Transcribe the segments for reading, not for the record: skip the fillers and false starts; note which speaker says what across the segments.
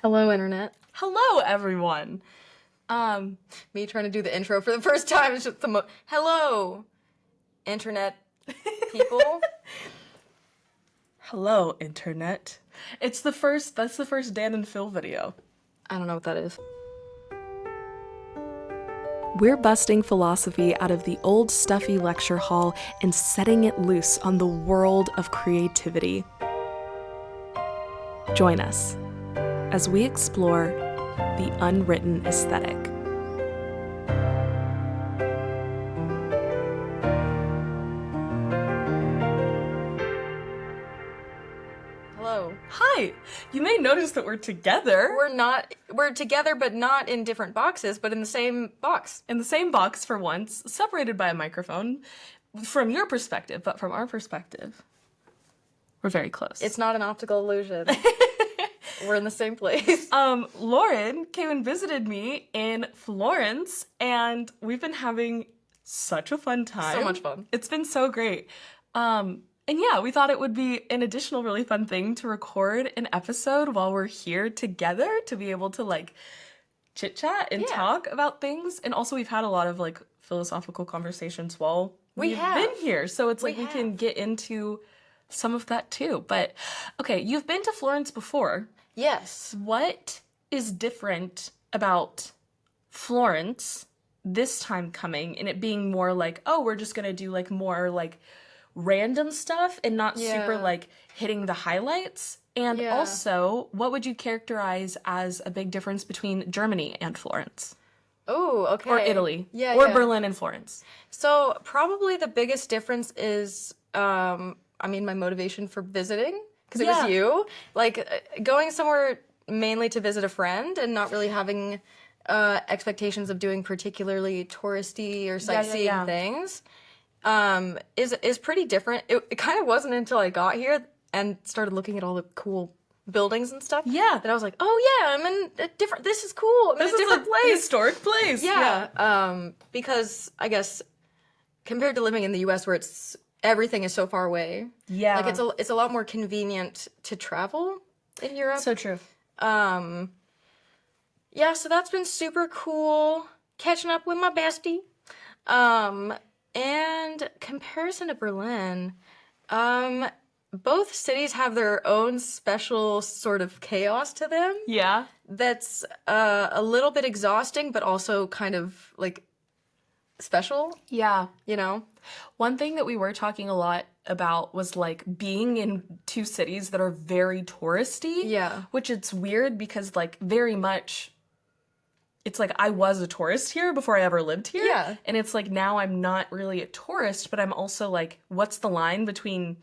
Speaker 1: Hello, Internet.
Speaker 2: Hello, everyone.
Speaker 1: Me trying to do the intro for the first time is just the Hello, Internet people.
Speaker 2: Hello, Internet. That's the first Dan and Phil video.
Speaker 1: I don't know what that is.
Speaker 3: We're busting philosophy out of the old stuffy lecture hall and setting it loose on the world of creativity. Join us as we explore the unwritten aesthetic.
Speaker 1: Hello.
Speaker 2: Hi. You may notice that we're together.
Speaker 1: We're together, but not in different boxes, but in the same box.
Speaker 2: In the same box for once, separated by a microphone. From your perspective, but from our perspective, we're very close.
Speaker 1: It's not an optical illusion. We're in the same place.
Speaker 2: Lauren came and visited me in Florence, and we've been having such a fun time.
Speaker 1: So much fun.
Speaker 2: It's been so great. And yeah, we thought it would be an additional really fun thing to record an episode while we're here together to be able to like chit chat and talk about things. And also we've had a lot of like philosophical conversations while we've been here. So it's like we can get into some of that too. But okay, you've been to Florence before.
Speaker 1: Yes.
Speaker 2: What is different about Florence this time coming and it being more like, oh, we're just gonna do like more like random stuff and not super like hitting the highlights? And also, what would you characterize as a big difference between Germany and Florence?
Speaker 1: Oh, okay.
Speaker 2: Or Italy.
Speaker 1: Yeah.
Speaker 2: Berlin and Florence.
Speaker 1: So probably the biggest difference is, my motivation for visiting. Because it was you. Like, going somewhere mainly to visit a friend and not really having expectations of doing particularly touristy or sightseeing things is pretty different. It kind of wasn't until I got here and started looking at all the cool buildings and stuff that I was like, oh yeah, I'm in a different, this is cool. I'm in a different place.
Speaker 2: Historic place.
Speaker 1: Yeah. Because I guess compared to living in the US where everything is so far away. Yeah. Like it's a lot more convenient to travel in Europe.
Speaker 2: So true.
Speaker 1: Yeah, so that's been super cool. Catching up with my bestie. And comparison to Berlin, both cities have their own special sort of chaos to them.
Speaker 2: Yeah.
Speaker 1: That's a little bit exhausting, but also kind of like special.
Speaker 2: Yeah.
Speaker 1: You know?
Speaker 2: One thing that we were talking a lot about was like being in two cities that are very touristy.
Speaker 1: Yeah.
Speaker 2: Which it's weird because like very much it's like I was a tourist here before I ever lived here.
Speaker 1: Yeah.
Speaker 2: And it's like now I'm not really a tourist, but I'm also like, what's the line between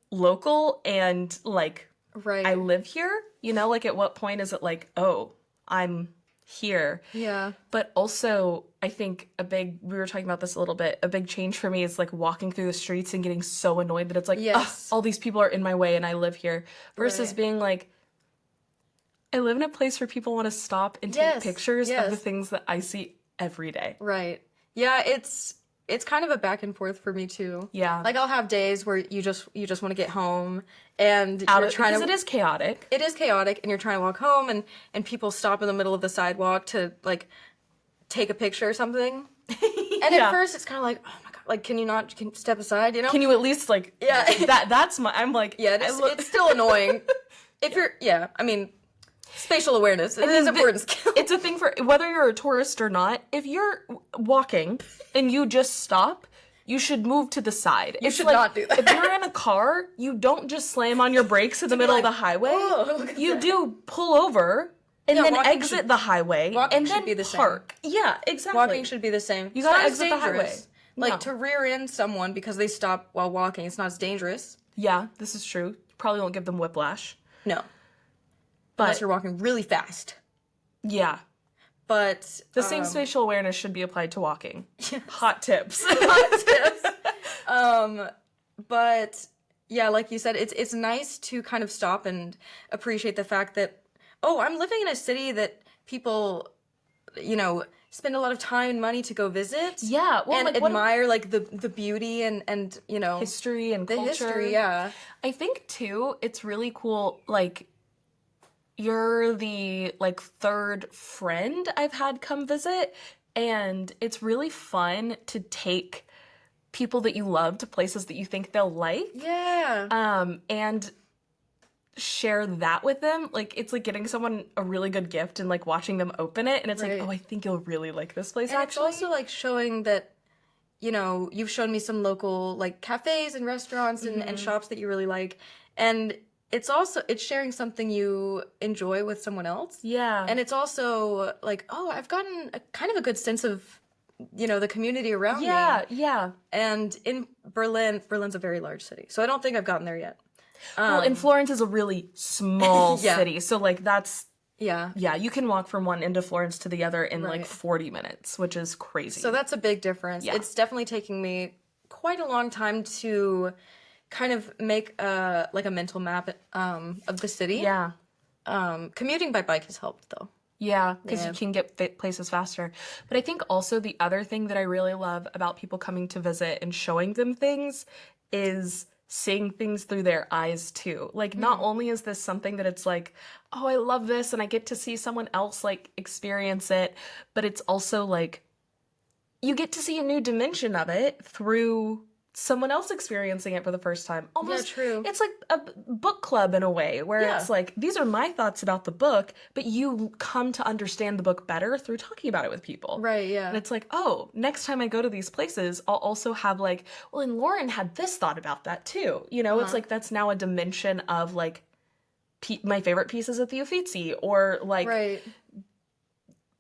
Speaker 2: local and like I live here? You know, like at what point is it like, oh, I'm here?
Speaker 1: Yeah.
Speaker 2: But also I think we were talking about this a little bit, a big change for me is like walking through the streets and getting so annoyed that it's like, all these people are in my way and I live here versus being like, I live in a place where people want to stop and take pictures of the things that I see every day.
Speaker 1: Right. Yeah, it's kind of a back and forth for me too.
Speaker 2: Yeah.
Speaker 1: Like I'll have days where you just want to get home and
Speaker 2: because it is chaotic.
Speaker 1: It is chaotic and you're trying to walk home and people stop in the middle of the sidewalk to like take a picture or something. And at first it's kind of like, oh my god, like can you step aside, you know?
Speaker 2: Can you at least like I'm like
Speaker 1: it's still annoying. If you're spatial awareness is an important skill.
Speaker 2: It's a thing for whether you're a tourist or not. If you're walking and you just stop, you should move to the side.
Speaker 1: You should not do that.
Speaker 2: If you're in a car, you don't just slam on your brakes in the middle of the highway. You do pull over and then exit the highway and then be the park. Same. Yeah, exactly.
Speaker 1: Walking should be the same.
Speaker 2: You gotta exit the highway.
Speaker 1: Like to rear end someone because they stop while walking, it's not as dangerous.
Speaker 2: Yeah, this is true. You probably won't give them whiplash.
Speaker 1: No. Unless you're walking really fast.
Speaker 2: Yeah.
Speaker 1: But
Speaker 2: the same spatial awareness should be applied to walking. Yes. Hot tips.
Speaker 1: But yeah, like you said, it's nice to kind of stop and appreciate the fact that, oh, I'm living in a city that people, spend a lot of time and money to go visit.
Speaker 2: Yeah. Well,
Speaker 1: and admire like the beauty and
Speaker 2: history and
Speaker 1: the
Speaker 2: culture.
Speaker 1: History, yeah.
Speaker 2: I think too, it's really cool, like, you're the like third friend I've had come visit, and it's really fun to take people that you love to places that you think they'll like.
Speaker 1: Yeah.
Speaker 2: And share that with them. Like, it's like getting someone a really good gift and like watching them open it, and it's
Speaker 1: Right.
Speaker 2: like, oh, I think you'll really like this place.
Speaker 1: And
Speaker 2: actually,
Speaker 1: it's also like showing that, you know, you've shown me some local like cafes and restaurants and shops that you really like, and it's sharing something you enjoy with someone else.
Speaker 2: yeah,
Speaker 1: And it's also like, oh, I've gotten a kind of a good sense of, you know, the community around me.
Speaker 2: yeah.
Speaker 1: And in Berlin's a very large city, so I don't think I've gotten there yet.
Speaker 2: Well, and Florence is a really small
Speaker 1: Yeah.
Speaker 2: city, so like that's
Speaker 1: Yeah.
Speaker 2: you can walk from one end of Florence to the other in like
Speaker 1: Right.
Speaker 2: 40 minutes, which is crazy.
Speaker 1: So that's a big difference.
Speaker 2: Yeah.
Speaker 1: It's definitely taking me quite a long time to kind of make a mental map of the city.
Speaker 2: yeah.
Speaker 1: Commuting by bike has helped though.
Speaker 2: Yeah, because
Speaker 1: Yeah.
Speaker 2: you can get places faster. But I think also the other thing that I really love about people coming to visit and showing them things is seeing things through their eyes too. Like, not only is this something that it's like, oh, I love this and I get to see someone else like experience it, but it's also like you get to see a new dimension of it through someone else experiencing it for the first time. Almost,
Speaker 1: true.
Speaker 2: It's like a book club in a way, where
Speaker 1: Yeah.
Speaker 2: it's like, these are my thoughts about the book, but you come to understand the book better through talking about it with people.
Speaker 1: Right, yeah.
Speaker 2: And it's like, oh, next time I go to these places, I'll also have like, well, and Lauren had this thought about that too. You know, it's like, that's now a dimension of like my favorite pieces at the Uffizi, or like
Speaker 1: Right.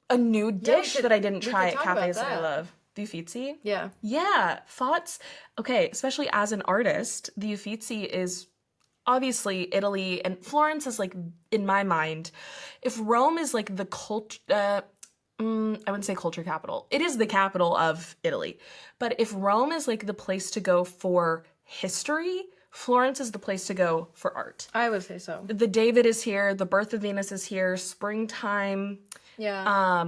Speaker 2: a new dish
Speaker 1: could-
Speaker 2: that I didn't
Speaker 1: we
Speaker 2: try
Speaker 1: could
Speaker 2: at
Speaker 1: talk about
Speaker 2: cafes that I
Speaker 1: that.
Speaker 2: love. The Uffizi?
Speaker 1: Yeah.
Speaker 2: Yeah, thoughts. Okay, especially as an artist, the Uffizi is obviously Italy, and Florence is like, in my mind, if Rome is like the I wouldn't say culture capital. It is the capital of Italy. But if Rome is like the place to go for history, Florence is the place to go for art.
Speaker 1: I would say so.
Speaker 2: The David is here, the Birth of Venus is here, springtime.
Speaker 1: Yeah.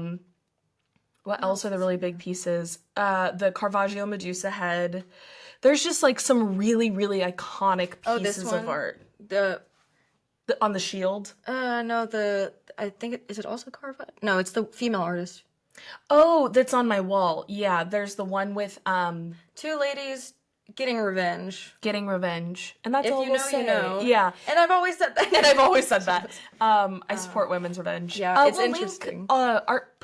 Speaker 2: What else are the really big pieces? The Caravaggio Medusa head. There's just like some really, really iconic
Speaker 1: this
Speaker 2: pieces
Speaker 1: one?
Speaker 2: of art.
Speaker 1: The
Speaker 2: On the shield.
Speaker 1: no, I think is it also Carva? No, it's the female artist.
Speaker 2: Oh, that's on my wall. Yeah, there's the one with
Speaker 1: Two ladies getting revenge.
Speaker 2: getting revenge. And that's
Speaker 1: If
Speaker 2: all
Speaker 1: you
Speaker 2: we'll
Speaker 1: know,
Speaker 2: say.
Speaker 1: you know.
Speaker 2: Yeah.
Speaker 1: And I've always said that.
Speaker 2: And I've always said that. I support women's revenge.
Speaker 1: yeah, it's
Speaker 2: we'll
Speaker 1: interesting.
Speaker 2: Link, art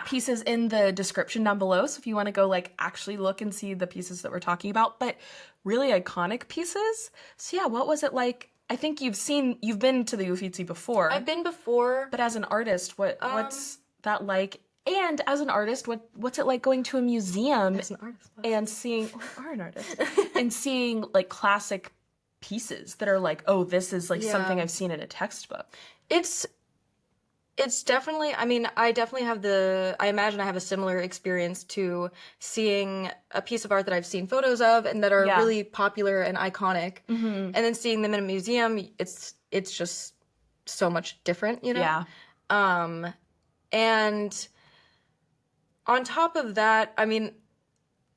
Speaker 2: pieces in the description down below, so if you want to go like actually look and see the pieces that we're talking about, but really iconic pieces. So yeah, what was it like? I think you've been to the Uffizi before.
Speaker 1: I've been before.
Speaker 2: But as an artist, what's that like? And as an artist, what's it like going to a museum
Speaker 1: As an artist.
Speaker 2: and seeing you are an artist and seeing like classic pieces that are like, oh, this is like something I've seen in a textbook.
Speaker 1: It's definitely, I mean, I imagine I have a similar experience to seeing a piece of art that I've seen photos of and that are
Speaker 2: Yeah.
Speaker 1: really popular and iconic. And then seeing them in a museum, it's just so much different, you know?
Speaker 2: Yeah.
Speaker 1: And on top of that, I mean,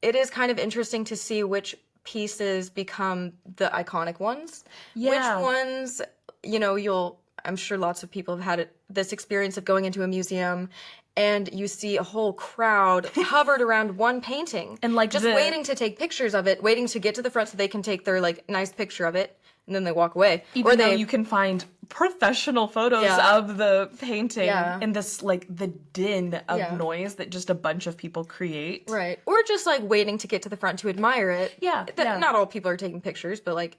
Speaker 1: it is kind of interesting to see which pieces become the iconic ones.
Speaker 2: Yeah.
Speaker 1: Which ones, you know, I'm sure lots of people have had this experience of going into a museum and you see a whole crowd hovered around one painting.
Speaker 2: And like
Speaker 1: just waiting to take pictures of it, waiting to get to the front so they can take their like nice picture of it. And then they walk away.
Speaker 2: Even though you can find professional photos
Speaker 1: Yeah.
Speaker 2: of the painting
Speaker 1: Yeah.
Speaker 2: and this like the din of
Speaker 1: Yeah.
Speaker 2: noise that just a bunch of people create.
Speaker 1: Right. Or just like waiting to get to the front to admire it.
Speaker 2: Yeah, yeah.
Speaker 1: Not all people are taking pictures, but like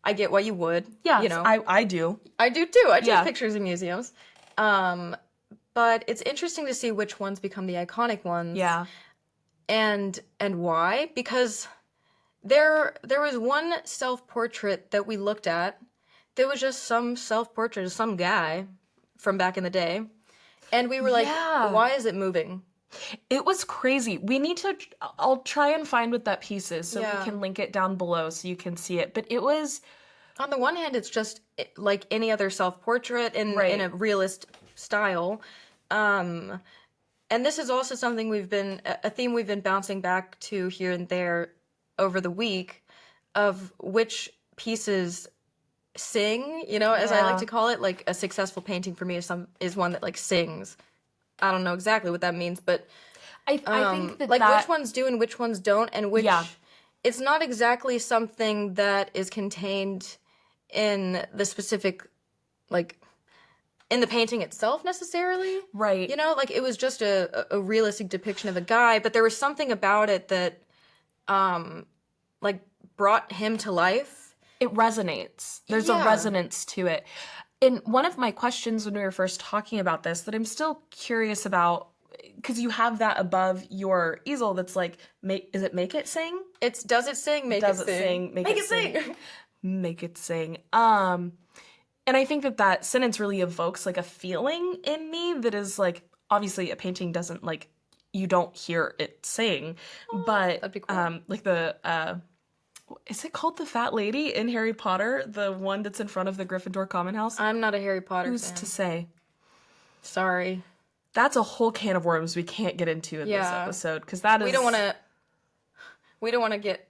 Speaker 1: I get why you would.
Speaker 2: Yeah,
Speaker 1: You know.
Speaker 2: I do.
Speaker 1: I do too. I take
Speaker 2: Yeah.
Speaker 1: pictures in museums. But it's interesting to see which ones become the iconic ones.
Speaker 2: Yeah.
Speaker 1: And why? Because there was one self-portrait that we looked at. There was just some self-portrait of some guy from back in the day. And we were like,
Speaker 2: Yeah.
Speaker 1: why is it moving?
Speaker 2: It was crazy. I'll try and find what that piece is so
Speaker 1: Yeah.
Speaker 2: we can link it down below so you can see it. But it was,
Speaker 1: On the one hand, it's just like any other self-portrait in
Speaker 2: Right.
Speaker 1: a realist style. And this is also something a theme we've been bouncing back to here and there over the week of which pieces sing, you know, as I
Speaker 2: Yeah.
Speaker 1: like to call it. Like a successful painting for me is one that like sings. I don't know exactly what that means, but
Speaker 2: I think that
Speaker 1: like
Speaker 2: that,
Speaker 1: which ones do and which ones don't, and which
Speaker 2: Yeah.
Speaker 1: it's not exactly something that is contained in the specific, like in the painting itself necessarily.
Speaker 2: Right.
Speaker 1: You know, like it was just a realistic depiction of a guy, but there was something about it that like brought him to life.
Speaker 2: It resonates. There's a
Speaker 1: Yeah.
Speaker 2: resonance to it. And one of my questions when we were first talking about this that I'm still curious about, because you have that above your easel that's like, is it make it sing?
Speaker 1: It's does it sing? Make
Speaker 2: Does
Speaker 1: it
Speaker 2: it
Speaker 1: sing.
Speaker 2: sing? Make it sing. Make it sing. And I think that sentence really evokes like a feeling in me that is like, obviously a painting doesn't like, you don't hear it sing, but
Speaker 1: that'd be cool.
Speaker 2: like the is it called the fat lady in Harry Potter, the one that's in front of the Gryffindor common house?
Speaker 1: I'm not a Harry Potter
Speaker 2: Who's
Speaker 1: fan.
Speaker 2: to say?
Speaker 1: Sorry.
Speaker 2: That's a whole can of worms we can't get into in this
Speaker 1: Yeah.
Speaker 2: episode because that is
Speaker 1: We don't want to get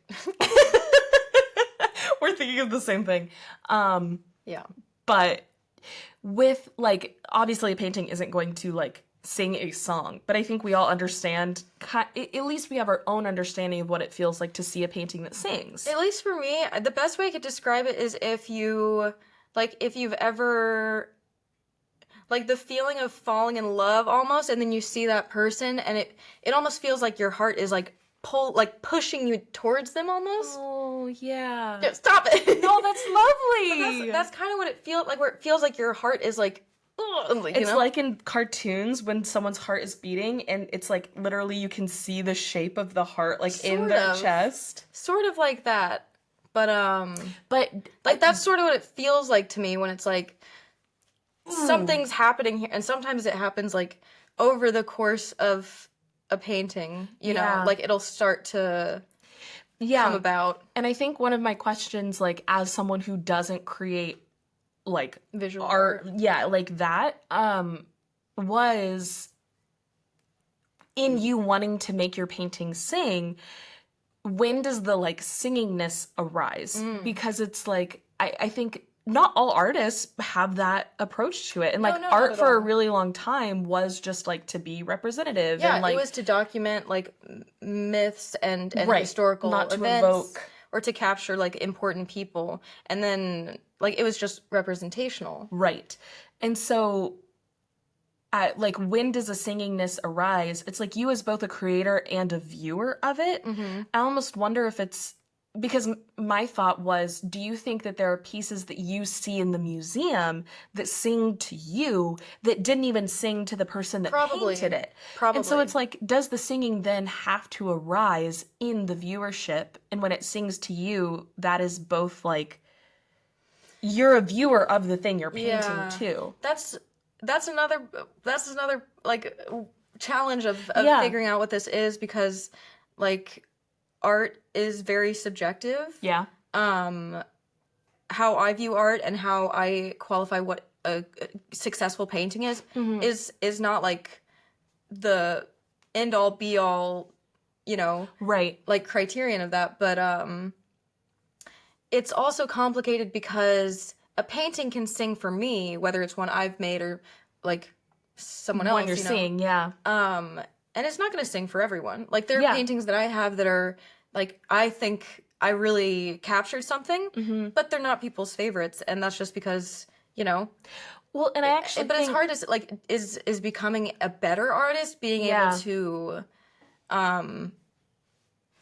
Speaker 2: we're thinking of the same thing.
Speaker 1: yeah.
Speaker 2: But with like, obviously a painting isn't going to like sing a song, but I think we all understand, at least we have our own understanding of what it feels like to see a painting that sings.
Speaker 1: At least for me, the best way I could describe it is if you've ever, like the feeling of falling in love almost, and then you see that person and it almost feels like your heart is like pushing you towards them almost.
Speaker 2: Oh, yeah.
Speaker 1: Yeah, stop it.
Speaker 2: No, that's lovely.
Speaker 1: That's kind of what it feels like, where it feels like your heart is like, ugh, you
Speaker 2: It's
Speaker 1: know?
Speaker 2: like in cartoons when someone's heart is beating and it's like literally you can see the shape of the heart like in
Speaker 1: Sort
Speaker 2: their
Speaker 1: of.
Speaker 2: chest.
Speaker 1: Sort of like that. But
Speaker 2: But
Speaker 1: like that's sort of what it feels like to me when it's like something's happening here, and sometimes it happens like over the course of a painting, you
Speaker 2: Yeah.
Speaker 1: know, like it'll start to
Speaker 2: yeah.
Speaker 1: come about.
Speaker 2: And I think one of my questions, like as someone who doesn't create like
Speaker 1: Visual
Speaker 2: art,
Speaker 1: art.
Speaker 2: yeah, like that, was in you wanting to make your painting sing, when does the like singingness arise? Because it's like I think not all artists have that approach to it. And like
Speaker 1: no, not
Speaker 2: art
Speaker 1: at
Speaker 2: for a
Speaker 1: all.
Speaker 2: really long time was just like to be representative
Speaker 1: Yeah,
Speaker 2: and like
Speaker 1: it was to document like myths and
Speaker 2: Right,
Speaker 1: historical
Speaker 2: not to
Speaker 1: events,
Speaker 2: evoke.
Speaker 1: or to capture like important people, and then like it was just representational.
Speaker 2: right. And so like when does a singingness arise? It's like you as both a creator and a viewer of it. I almost wonder if it's because my thought was, do you think that there are pieces that you see in the museum that sing to you that didn't even sing to the person that
Speaker 1: Probably.
Speaker 2: painted it?
Speaker 1: Probably.
Speaker 2: And so it's like, does the singing then have to arise in the viewership? And when it sings to you, that is both like, you're a viewer of the thing you're painting
Speaker 1: Yeah.
Speaker 2: too.
Speaker 1: That's another like challenge of
Speaker 2: Yeah.
Speaker 1: figuring out what this is, because like art is very subjective.
Speaker 2: Yeah.
Speaker 1: How I view art and how I qualify what a successful painting is not like the end all be all, you know,
Speaker 2: Right.
Speaker 1: like criterion of that, but it's also complicated because a painting can sing for me, whether it's one I've made or like someone else.
Speaker 2: When you're
Speaker 1: you know?
Speaker 2: seeing, yeah.
Speaker 1: And it's not going to sing for everyone. Like there are
Speaker 2: Yeah.
Speaker 1: paintings that I have that are like I think I really captured something, but they're not people's favorites, and that's just because, you know.
Speaker 2: Well, and I actually
Speaker 1: But
Speaker 2: think,
Speaker 1: it's hard to like is becoming a better artist, being
Speaker 2: Yeah.
Speaker 1: able to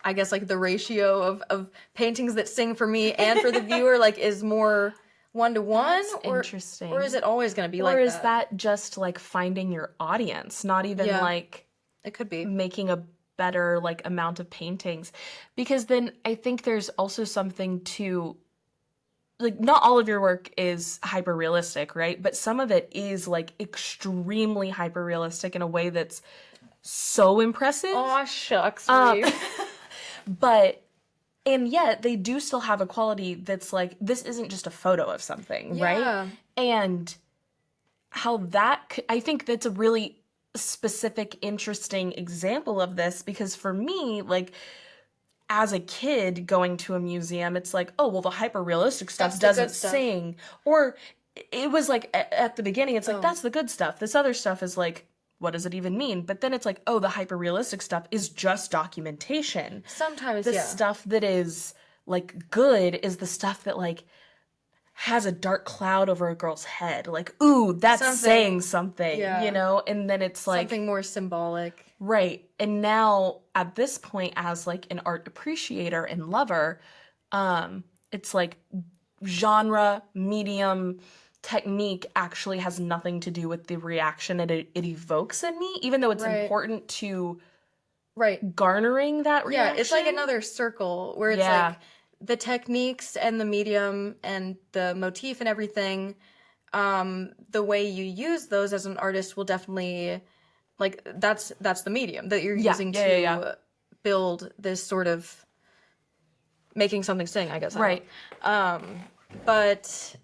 Speaker 1: I guess like the ratio of paintings that sing for me and for the viewer like is more 1-to-1,
Speaker 2: That's
Speaker 1: or
Speaker 2: interesting.
Speaker 1: or is it always going to be
Speaker 2: or
Speaker 1: like
Speaker 2: is that just like finding your audience, not even
Speaker 1: Yeah.
Speaker 2: like
Speaker 1: It could be.
Speaker 2: making a better like amount of paintings? Because then I think there's also something to like, not all of your work is hyper realistic, right? But some of it is like extremely hyper realistic in a way that's so impressive.
Speaker 1: Oh shucks.
Speaker 2: But and yet they do still have a quality that's like, this isn't just a photo of something,
Speaker 1: Yeah.
Speaker 2: right? And how that I think that's a really specific, interesting example of this, because for me, like, as a kid going to a museum, it's like, oh, well, the hyper-realistic stuff
Speaker 1: That's the good
Speaker 2: doesn't
Speaker 1: stuff.
Speaker 2: sing. Or it was like, at the beginning, it's like, that's the good stuff. This other stuff is like, what does it even mean? But then it's like, oh, the hyper-realistic stuff is just documentation.
Speaker 1: Sometimes,
Speaker 2: The stuff that is, like, good is the stuff that, like, has a dark cloud over a girl's head. Like, ooh, that's saying something, you know? And then it's like...
Speaker 1: something more symbolic.
Speaker 2: Right. And now, at this point, as, like, an art appreciator and lover, it's like genre, medium, technique actually has nothing to do with the reaction it evokes in me, even though it's important to garnering that reaction.
Speaker 1: Yeah, it's like another circle where it's like the techniques and the medium and the motif and everything, the way you use those as an artist will definitely, like, that's the medium that you're using to build this sort of making something sing, I guess.
Speaker 2: Right.
Speaker 1: But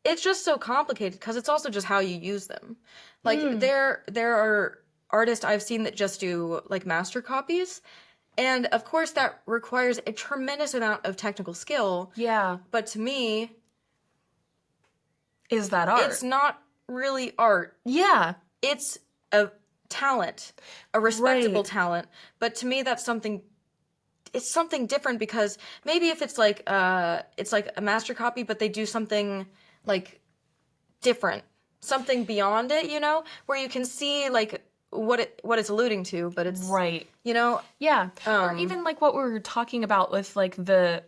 Speaker 1: it's just so complicated because it's also just how you use them. Like, there are artists I've seen that just do, like, master copies. And, of course, that requires a tremendous amount of technical skill.
Speaker 2: Yeah.
Speaker 1: But to me...
Speaker 2: is that art?
Speaker 1: It's not really art.
Speaker 2: Yeah.
Speaker 1: It's a talent. A respectable talent. But to me, that's something... it's something different because maybe if it's like a master copy, but they do something, like, different. Something beyond it, you know? Where you can see, like... what it's alluding to, but it's you know,
Speaker 2: or even like what we were talking about with like the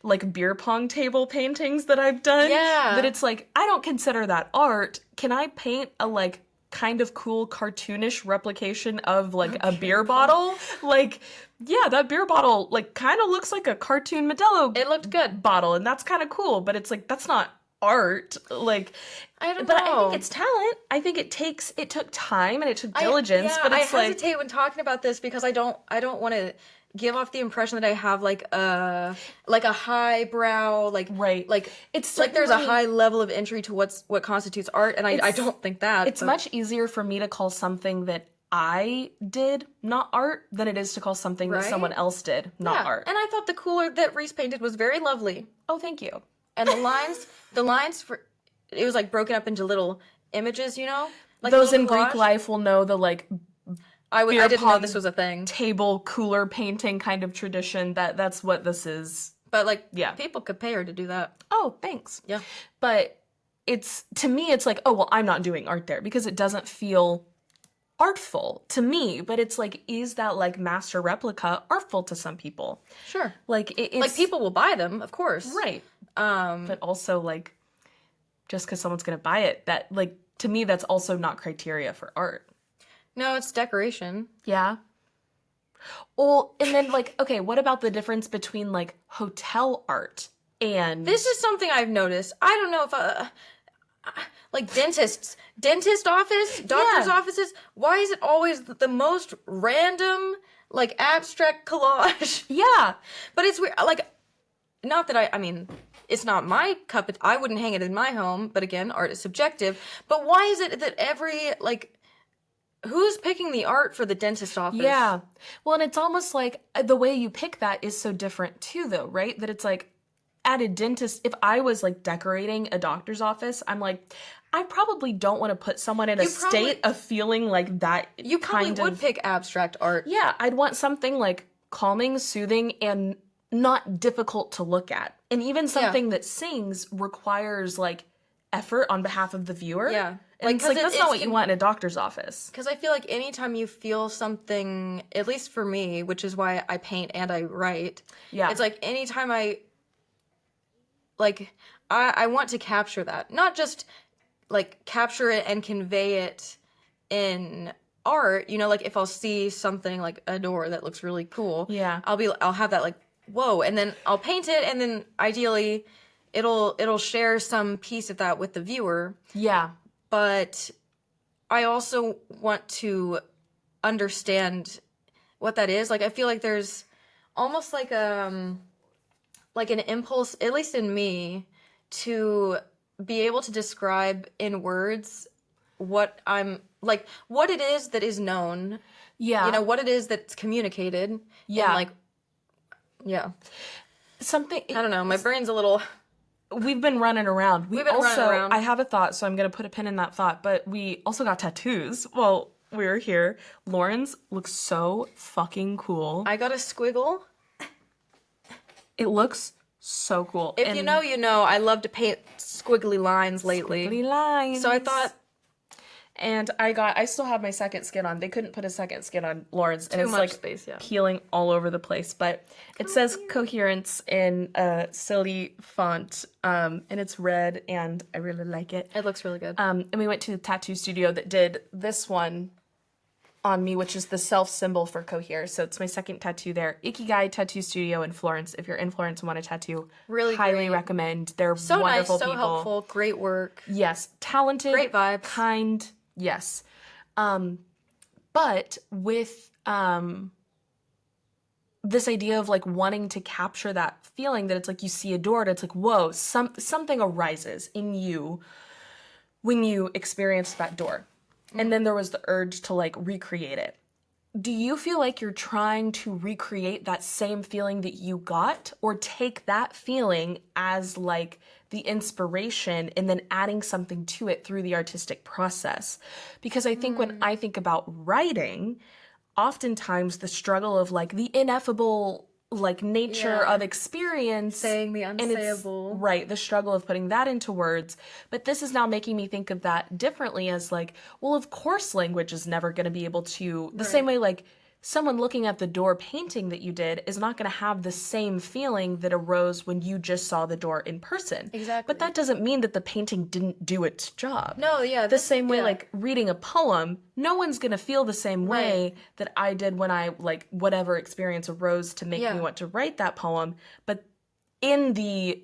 Speaker 2: like beer pong table paintings that I've done. That it's like, I don't consider that art. Can I paint a like kind of cool cartoonish replication of like a beer bottle? Like, yeah, that beer bottle like kind of looks like a cartoon Modelo.
Speaker 1: It looked good
Speaker 2: bottle, and that's kind of cool, but it's like that's not art. Like,
Speaker 1: I don't know.
Speaker 2: But I think it's talent. I think it took time and it took diligence. But it's
Speaker 1: I hesitate when talking about this because I don't want to give off the impression that I have like a highbrow, like
Speaker 2: it's
Speaker 1: like there's a high level of entry to what constitutes art, and I don't think that.
Speaker 2: It's much easier for me to call something that I did not art than it is to call something that someone else did not art.
Speaker 1: And I thought the cooler that Reese painted was very lovely.
Speaker 2: Oh, thank you.
Speaker 1: And the lines for it was like broken up into little images, you know? Like
Speaker 2: those in Greek life will know the like
Speaker 1: I didn't know this was a thing.
Speaker 2: Table cooler painting kind of tradition. That's what this is.
Speaker 1: But like people could pay her to do that.
Speaker 2: Oh, thanks.
Speaker 1: Yeah.
Speaker 2: But to me it's like, oh well, I'm not doing art there because it doesn't feel artful to me, but it's like, is that like master replica artful to some people?
Speaker 1: Sure.
Speaker 2: Like it's
Speaker 1: like people will buy them, of course.
Speaker 2: Right. But also like just because someone's gonna buy it, that like to me that's also not criteria for art.
Speaker 1: No, it's decoration.
Speaker 2: Yeah. Well, and then like, okay, what about the difference between like hotel art and...
Speaker 1: This is something I've noticed. I don't know if like dentist office, doctor's offices, why is it always the most random, like, abstract collage?
Speaker 2: Yeah.
Speaker 1: But it's weird, like, not that I mean, it's not my cup, I wouldn't hang it in my home, but again, art is subjective. But why is it that every, like, who's picking the art for the dentist office?
Speaker 2: Yeah. Well, and it's almost like the way you pick that is so different too, though, right? That it's like, at a dentist, if I was like decorating a doctor's office, I'm like, I probably don't want to put someone in a state of feeling like that.
Speaker 1: You probably would pick abstract art.
Speaker 2: Yeah, I'd want something like calming, soothing, and not difficult to look at. And even something that sings requires like effort on behalf of the viewer.
Speaker 1: Yeah.
Speaker 2: And it's like, that's not what you want in a doctor's office.
Speaker 1: Because I feel like anytime you feel something, at least for me, which is why I paint and I write.
Speaker 2: Yeah.
Speaker 1: It's like anytime I want to capture that. Not just, like, capture it and convey it in art. You know, like, if I'll see something, like, a door that looks really cool.
Speaker 2: Yeah.
Speaker 1: I'll have that, like, whoa. And then I'll paint it, and then, ideally, it'll share some piece of that with the viewer.
Speaker 2: Yeah.
Speaker 1: But I also want to understand what that is. Like, I feel like there's almost like an impulse, at least in me, to be able to describe in words what it is that is known.
Speaker 2: Yeah.
Speaker 1: You know, what it is that's communicated.
Speaker 2: Yeah.
Speaker 1: In, like, Yeah.
Speaker 2: Something,
Speaker 1: I don't know. My brain's a little...
Speaker 2: we've been running around.
Speaker 1: We've been running around.
Speaker 2: I have a thought, so I'm going to put a pin in that thought, but we also got tattoos while we were here. Lauren's looks so fucking cool.
Speaker 1: I got a squiggle.
Speaker 2: It looks so cool.
Speaker 1: If you know, you know. I love to paint squiggly lines lately.
Speaker 2: Squiggly lines.
Speaker 1: So I thought...
Speaker 2: And I still have my second skin on. They couldn't put a second skin on Lauren's. And
Speaker 1: Too
Speaker 2: it's
Speaker 1: much
Speaker 2: like
Speaker 1: space, yeah.
Speaker 2: peeling all over the place. But it says coherence in a silly font. And it's red and I really like it.
Speaker 1: It looks really good.
Speaker 2: And we went to the tattoo studio that did this one on me, which is the self symbol for Cohere. So it's my second tattoo there. Ikigai Tattoo Studio in Florence. If you're in Florence and want a tattoo,
Speaker 1: Really
Speaker 2: highly
Speaker 1: great.
Speaker 2: recommend. They're
Speaker 1: So
Speaker 2: wonderful
Speaker 1: nice, so
Speaker 2: people.
Speaker 1: helpful, great work.
Speaker 2: Yes, talented,
Speaker 1: Great vibes.
Speaker 2: kind. Yes, but with this idea of like wanting to capture that feeling that it's like you see a door and it's like, whoa, something arises in you when you experience that door. And then there was the urge to like recreate it. Do you feel like you're trying to recreate that same feeling that you got, or take that feeling as like the inspiration and then adding something to it through the artistic process? Because I think when I think about writing, oftentimes the struggle of like the ineffable like nature
Speaker 1: Yeah.
Speaker 2: of experience,
Speaker 1: Saying the
Speaker 2: and it's-
Speaker 1: unsayable.
Speaker 2: right, the struggle of putting that into words. But this is now making me think of that differently as like, well, of course language is never going to be able to, the same way like someone looking at the door painting that you did is not going to have the same feeling that arose when you just saw the door in person.
Speaker 1: Exactly.
Speaker 2: But that doesn't mean that the painting didn't do its job.
Speaker 1: No, yeah.
Speaker 2: The same way,
Speaker 1: yeah.
Speaker 2: like reading a poem, no one's gonna feel the same way
Speaker 1: Right.
Speaker 2: that I did when I, like, whatever experience arose to make
Speaker 1: Yeah.
Speaker 2: me want to write that poem. But in the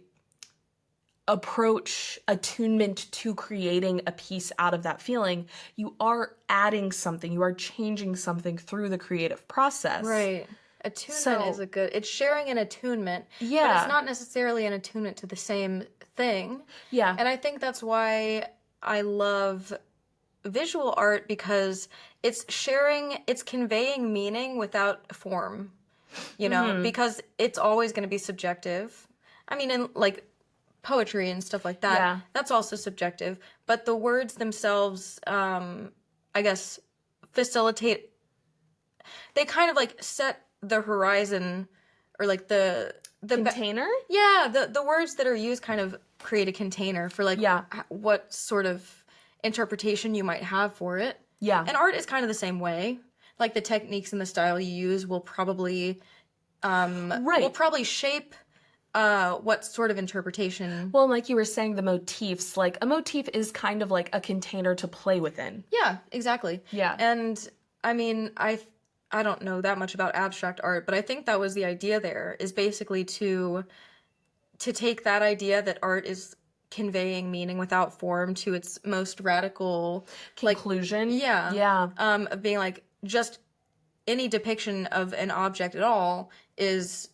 Speaker 2: approach, attunement to creating a piece out of that feeling, you are adding something, you are changing something through the creative process.
Speaker 1: Right. Attunement
Speaker 2: So-
Speaker 1: is it's sharing an attunement. But
Speaker 2: Yeah.
Speaker 1: it's not necessarily an attunement to the same thing.
Speaker 2: Yeah.
Speaker 1: And I think that's why I love visual art, because it's conveying meaning without form, you know, because it's always going to be subjective. I mean, in like poetry and stuff like that,
Speaker 2: Yeah.
Speaker 1: that's also subjective. But the words themselves, I guess, facilitate, they kind of like set the horizon, or like the
Speaker 2: Container?
Speaker 1: yeah, the words that are used kind of create a container for like
Speaker 2: Yeah.
Speaker 1: what sort of interpretation you might have for it.
Speaker 2: Yeah.
Speaker 1: And art is kind of the same way. Like the techniques and the style you use will probably shape what sort of interpretation.
Speaker 2: Well, like you were saying, the motifs, like a motif is kind of like a container to play within.
Speaker 1: Yeah, exactly.
Speaker 2: Yeah.
Speaker 1: And I mean, I don't know that much about abstract art, but I think that was the idea there, is basically to take that idea that art is conveying meaning without form to its most radical
Speaker 2: Conclusion?
Speaker 1: yeah.
Speaker 2: Yeah.
Speaker 1: Of being like, just any depiction of an object at all is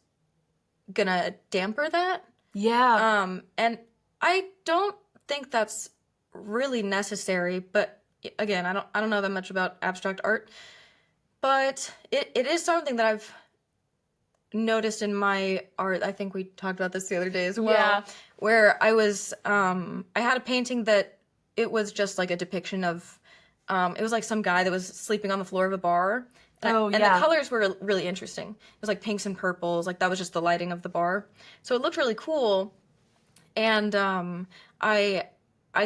Speaker 1: gonna damper that.
Speaker 2: Yeah.
Speaker 1: And I don't think that's really necessary, but again, I don't know that much about abstract art, but it is something that I've noticed in my art. I think we talked about this the other day as well.
Speaker 2: Yeah.
Speaker 1: Where I was, I had a painting that it was just like a depiction of, it was like some guy that was sleeping on the floor of a bar. And the colors were really interesting. It was like pinks and purples. Like that was just the lighting of the bar. So it looked really cool. And I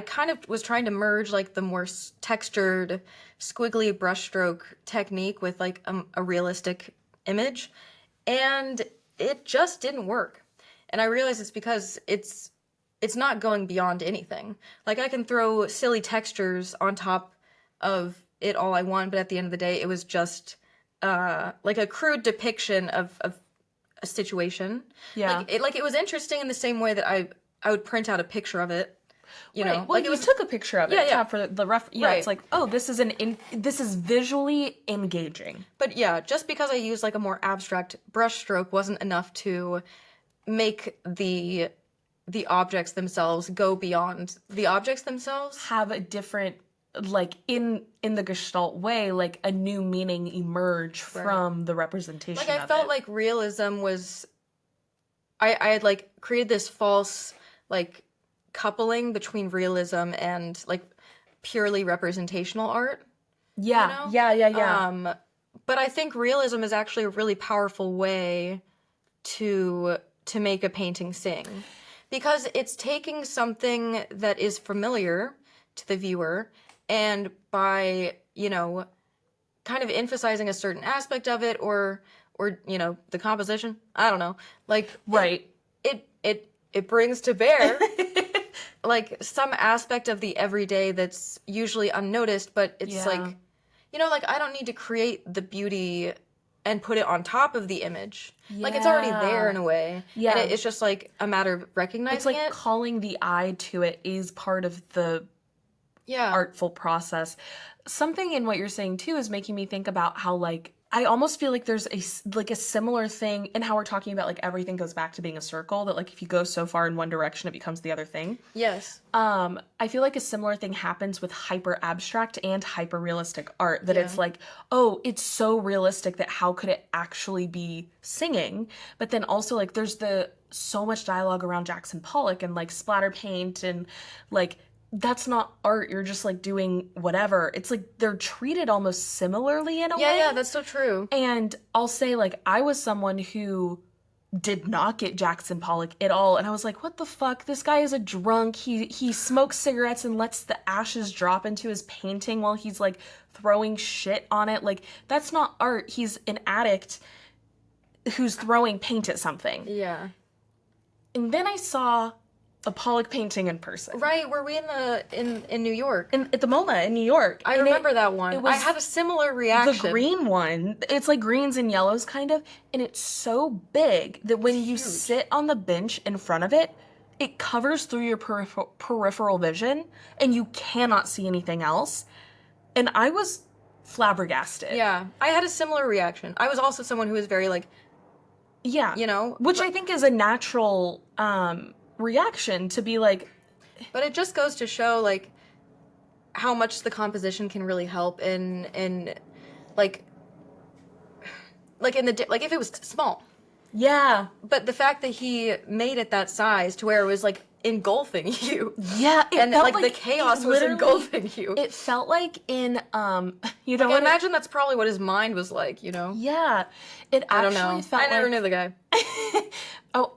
Speaker 1: kind of was trying to merge like the more textured, squiggly brushstroke technique with like a realistic image. And it just didn't work. And I realized it's because it's not going beyond anything. Like I can throw silly textures on top of it all I want, but at the end of the day, it was just like a crude depiction of a situation.
Speaker 2: Yeah.
Speaker 1: Like it was interesting in the same way that I would print out a picture of it. You know,
Speaker 2: Well,
Speaker 1: like
Speaker 2: you took a picture of it.
Speaker 1: Yeah, yeah.
Speaker 2: For the rough. Yeah,
Speaker 1: Right.
Speaker 2: it's like, oh, this is visually engaging.
Speaker 1: But yeah, just because I used like a more abstract brushstroke wasn't enough to make the objects themselves go beyond the objects themselves.
Speaker 2: Have a different, like in the Gestalt way, like a new meaning emerge from the representation.
Speaker 1: Like I felt like realism was I had like created this false like coupling between realism and like purely representational art.
Speaker 2: Yeah.
Speaker 1: You know?
Speaker 2: Yeah.
Speaker 1: But I think realism is actually a really powerful way to make a painting sing, because it's taking something that is familiar to the viewer, and by, you know, kind of emphasizing a certain aspect of it, or you know, the composition, I don't know, like
Speaker 2: Right.
Speaker 1: it brings to bear like some aspect of the everyday that's usually unnoticed, but it's like, you know, like I don't need to create the beauty and put it on top of the image. Like it's already there in a way.
Speaker 2: Yeah.
Speaker 1: And it's just like a matter of recognizing
Speaker 2: It's like
Speaker 1: it.
Speaker 2: calling the eye to it is part of the artful process. Something in what you're saying too is making me think about how like I almost feel like there's a similar thing in how we're talking about like everything goes back to being a circle, that like if you go so far in one direction it becomes the other thing.
Speaker 1: Yes.
Speaker 2: I feel like a similar thing happens with hyper abstract and hyper realistic art, that it's like, oh, it's so realistic that how could it actually be singing? But then also like there's so much dialogue around Jackson Pollock and like splatter paint, and like that's not art. You're just like doing whatever. It's like they're treated almost similarly in a way.
Speaker 1: Yeah, that's so true.
Speaker 2: And I'll say like I was someone who did not get Jackson Pollock at all, and I was like, what the fuck? This guy is a drunk. He smokes cigarettes and lets the ashes drop into his painting while he's like throwing shit on it. Like that's not art. He's an addict who's throwing paint at something.
Speaker 1: Yeah.
Speaker 2: And then I saw a Pollock painting in person.
Speaker 1: Right, were we in New York?
Speaker 2: At the MoMA in New York.
Speaker 1: I remember that one. I had a similar reaction.
Speaker 2: The green one, it's like greens and yellows kind of, and it's so big that when you sit on the bench in front of it, it covers through your peripheral vision and you cannot see anything else. And I was flabbergasted.
Speaker 1: Yeah, I had a similar reaction. I was also someone who was very like,
Speaker 2: yeah,
Speaker 1: you know,
Speaker 2: which I think is a natural reaction to be like,
Speaker 1: but it just goes to show like how much the composition can really help in like in the like if it was small.
Speaker 2: Yeah.
Speaker 1: But the fact that he made it that size to where it was like engulfing you.
Speaker 2: Yeah,
Speaker 1: and like the chaos was engulfing you.
Speaker 2: It felt like in you know,
Speaker 1: like, I imagine that's probably what his mind was like, you know.
Speaker 2: Yeah. It
Speaker 1: I don't
Speaker 2: actually
Speaker 1: know.
Speaker 2: felt
Speaker 1: I never
Speaker 2: like,
Speaker 1: knew the guy.
Speaker 2: oh,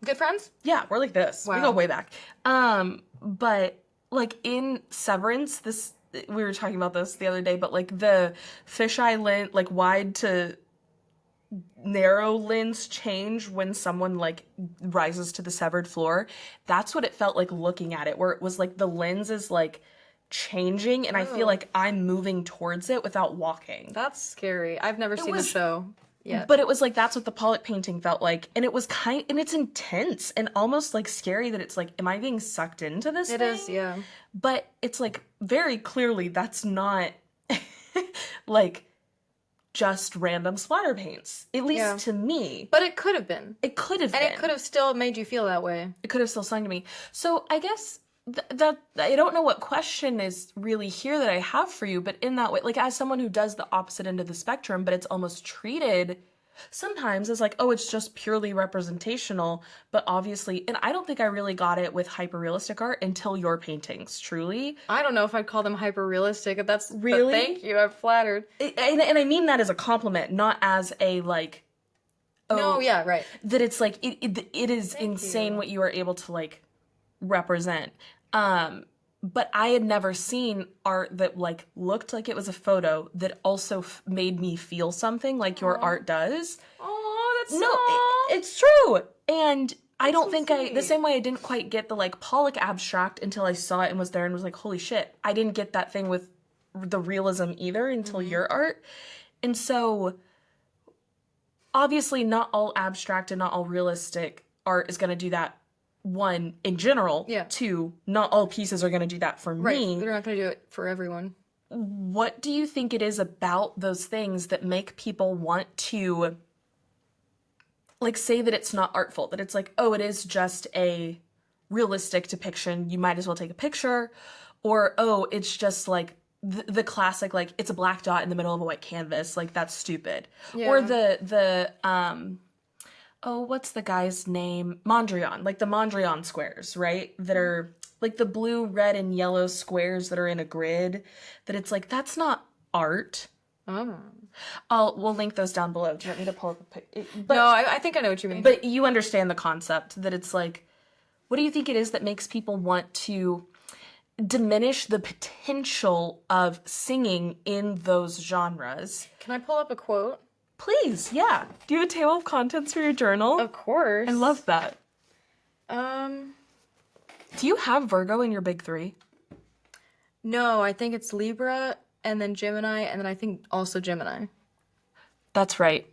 Speaker 1: Good friends?
Speaker 2: Yeah, we're like this.
Speaker 1: Wow.
Speaker 2: We go way back. But like in Severance, we were talking about this the other day, but like the fisheye lens, like wide to narrow lens change when someone like rises to the severed floor. That's what it felt like looking at it, where it was like the lens is like changing and I feel like I'm moving towards it without walking.
Speaker 1: That's scary. I've never seen the show. Yeah.
Speaker 2: But it was like that's what the Pollock painting felt like, and it was and it's intense and almost like scary that it's like, am I being sucked into this thing?
Speaker 1: It is, yeah.
Speaker 2: But it's like very clearly that's not like just random splatter paints, at least to me.
Speaker 1: But it could have been.
Speaker 2: It could have been.
Speaker 1: And it could have still made you feel that way.
Speaker 2: It could have still sung to me. So I guess that I don't know what question is really here that I have for you, but in that way, like as someone who does the opposite end of the spectrum, but it's almost treated sometimes as like, oh, it's just purely representational, but obviously, and I don't think I really got it with hyperrealistic art until your paintings, truly.
Speaker 1: I don't know if I'd call them hyper-realistic. That's
Speaker 2: really?
Speaker 1: Thank you, I'm flattered.
Speaker 2: And I mean that as a compliment, not as a like, oh,
Speaker 1: no, yeah, right.
Speaker 2: That it's like, it is insane what you are able to like represent. But I had never seen art that like looked like it was a photo that also made me feel something like your art does.
Speaker 1: Oh, that's
Speaker 2: it's true. And I don't think the same way I didn't quite get the like Pollock abstract until I saw it and was there and was like, holy shit, I didn't get that thing with the realism either until your art. And so obviously not all abstract and not all realistic art is going to do that. One, in general.
Speaker 1: Yeah.
Speaker 2: Two, not all pieces are going to do that for me.
Speaker 1: They're not going to do it for everyone.
Speaker 2: What do you think it is about those things that make people want to, like, say that it's not artful, that it's like, oh, it is just a realistic depiction, you might as well take a picture, or, oh, it's just, like, the classic, like, it's a black dot in the middle of a white canvas, like, that's stupid.
Speaker 1: Yeah.
Speaker 2: Or the oh, what's the guy's name? Mondrian, like the Mondrian squares, right? That are like the blue, red, and yellow squares that are in a grid. That it's like, that's not art.
Speaker 1: Oh.
Speaker 2: We'll link those down below. Do you want me to pull up a picture?
Speaker 1: No, I think I know what you mean.
Speaker 2: But you understand the concept that it's like, what do you think it is that makes people want to diminish the potential of singing in those genres?
Speaker 1: Can I pull up a quote?
Speaker 2: Please, yeah. Do you have a table of contents for your journal?
Speaker 1: Of course.
Speaker 2: I love that.
Speaker 1: Do
Speaker 2: you have Virgo in your big three?
Speaker 1: No, I think it's Libra, and then Gemini, and then I think also Gemini.
Speaker 2: That's right.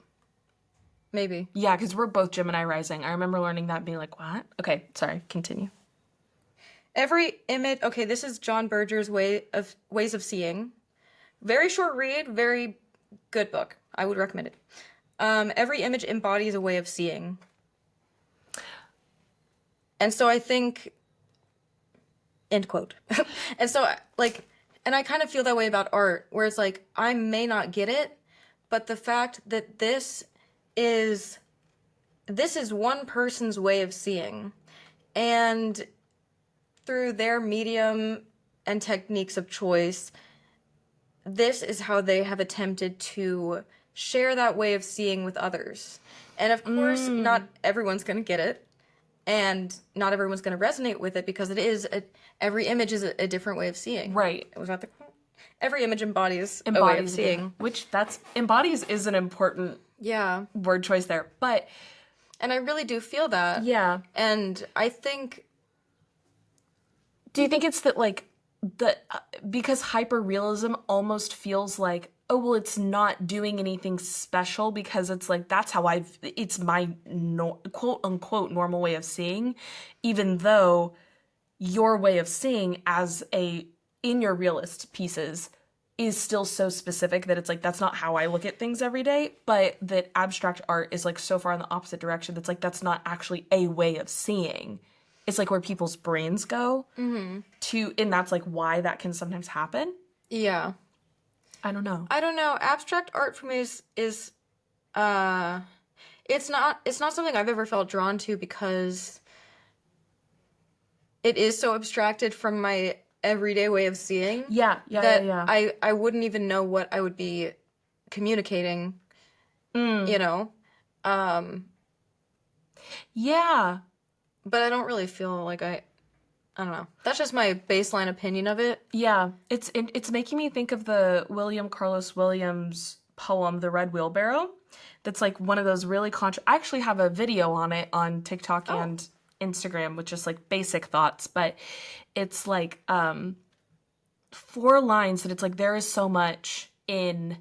Speaker 1: Maybe.
Speaker 2: Yeah, because we're both Gemini rising. I remember learning that and being like, what? Okay, sorry, continue.
Speaker 1: Every image, okay, this is John Berger's Ways of Seeing. Very short read, very good book. I would recommend it. Every image embodies a way of seeing. And so I think, end quote. And so, like, and I kind of feel that way about art, where it's like, I may not get it, but the fact that this is one person's way of seeing. And through their medium and techniques of choice, this is how they have attempted to share that way of seeing with others. And of course, not everyone's going to get it, and not everyone's going to resonate with it, because it is every image is a different way of seeing.
Speaker 2: Right.
Speaker 1: Was that the quote? Every image embodies a way of seeing.
Speaker 2: Which embodies is an important word choice there.
Speaker 1: And I really do feel that.
Speaker 2: Yeah.
Speaker 1: And I think...
Speaker 2: Do you think it's that, like, because hyperrealism almost feels like, oh, well, it's not doing anything special because it's like, that's how it's my quote unquote normal way of seeing, even though your way of seeing in your realist pieces is still so specific that it's like, that's not how I look at things every day, but that abstract art is like so far in the opposite direction. That's like, that's not actually a way of seeing. It's like where people's brains go and that's like why that can sometimes happen.
Speaker 1: Yeah.
Speaker 2: I don't know.
Speaker 1: Abstract art for me is it's not something I've ever felt drawn to, because it is so abstracted from my everyday way of seeing.
Speaker 2: Yeah.
Speaker 1: I wouldn't even know what I would be communicating. You know?
Speaker 2: Yeah.
Speaker 1: But I don't really feel like I don't know. That's just my baseline opinion of it.
Speaker 2: Yeah. It's making me think of the William Carlos Williams poem, The Red Wheelbarrow. That's like one of those really I actually have a video on it on TikTok and Instagram with just like basic thoughts, but it's like 4 lines that it's like, there is so much in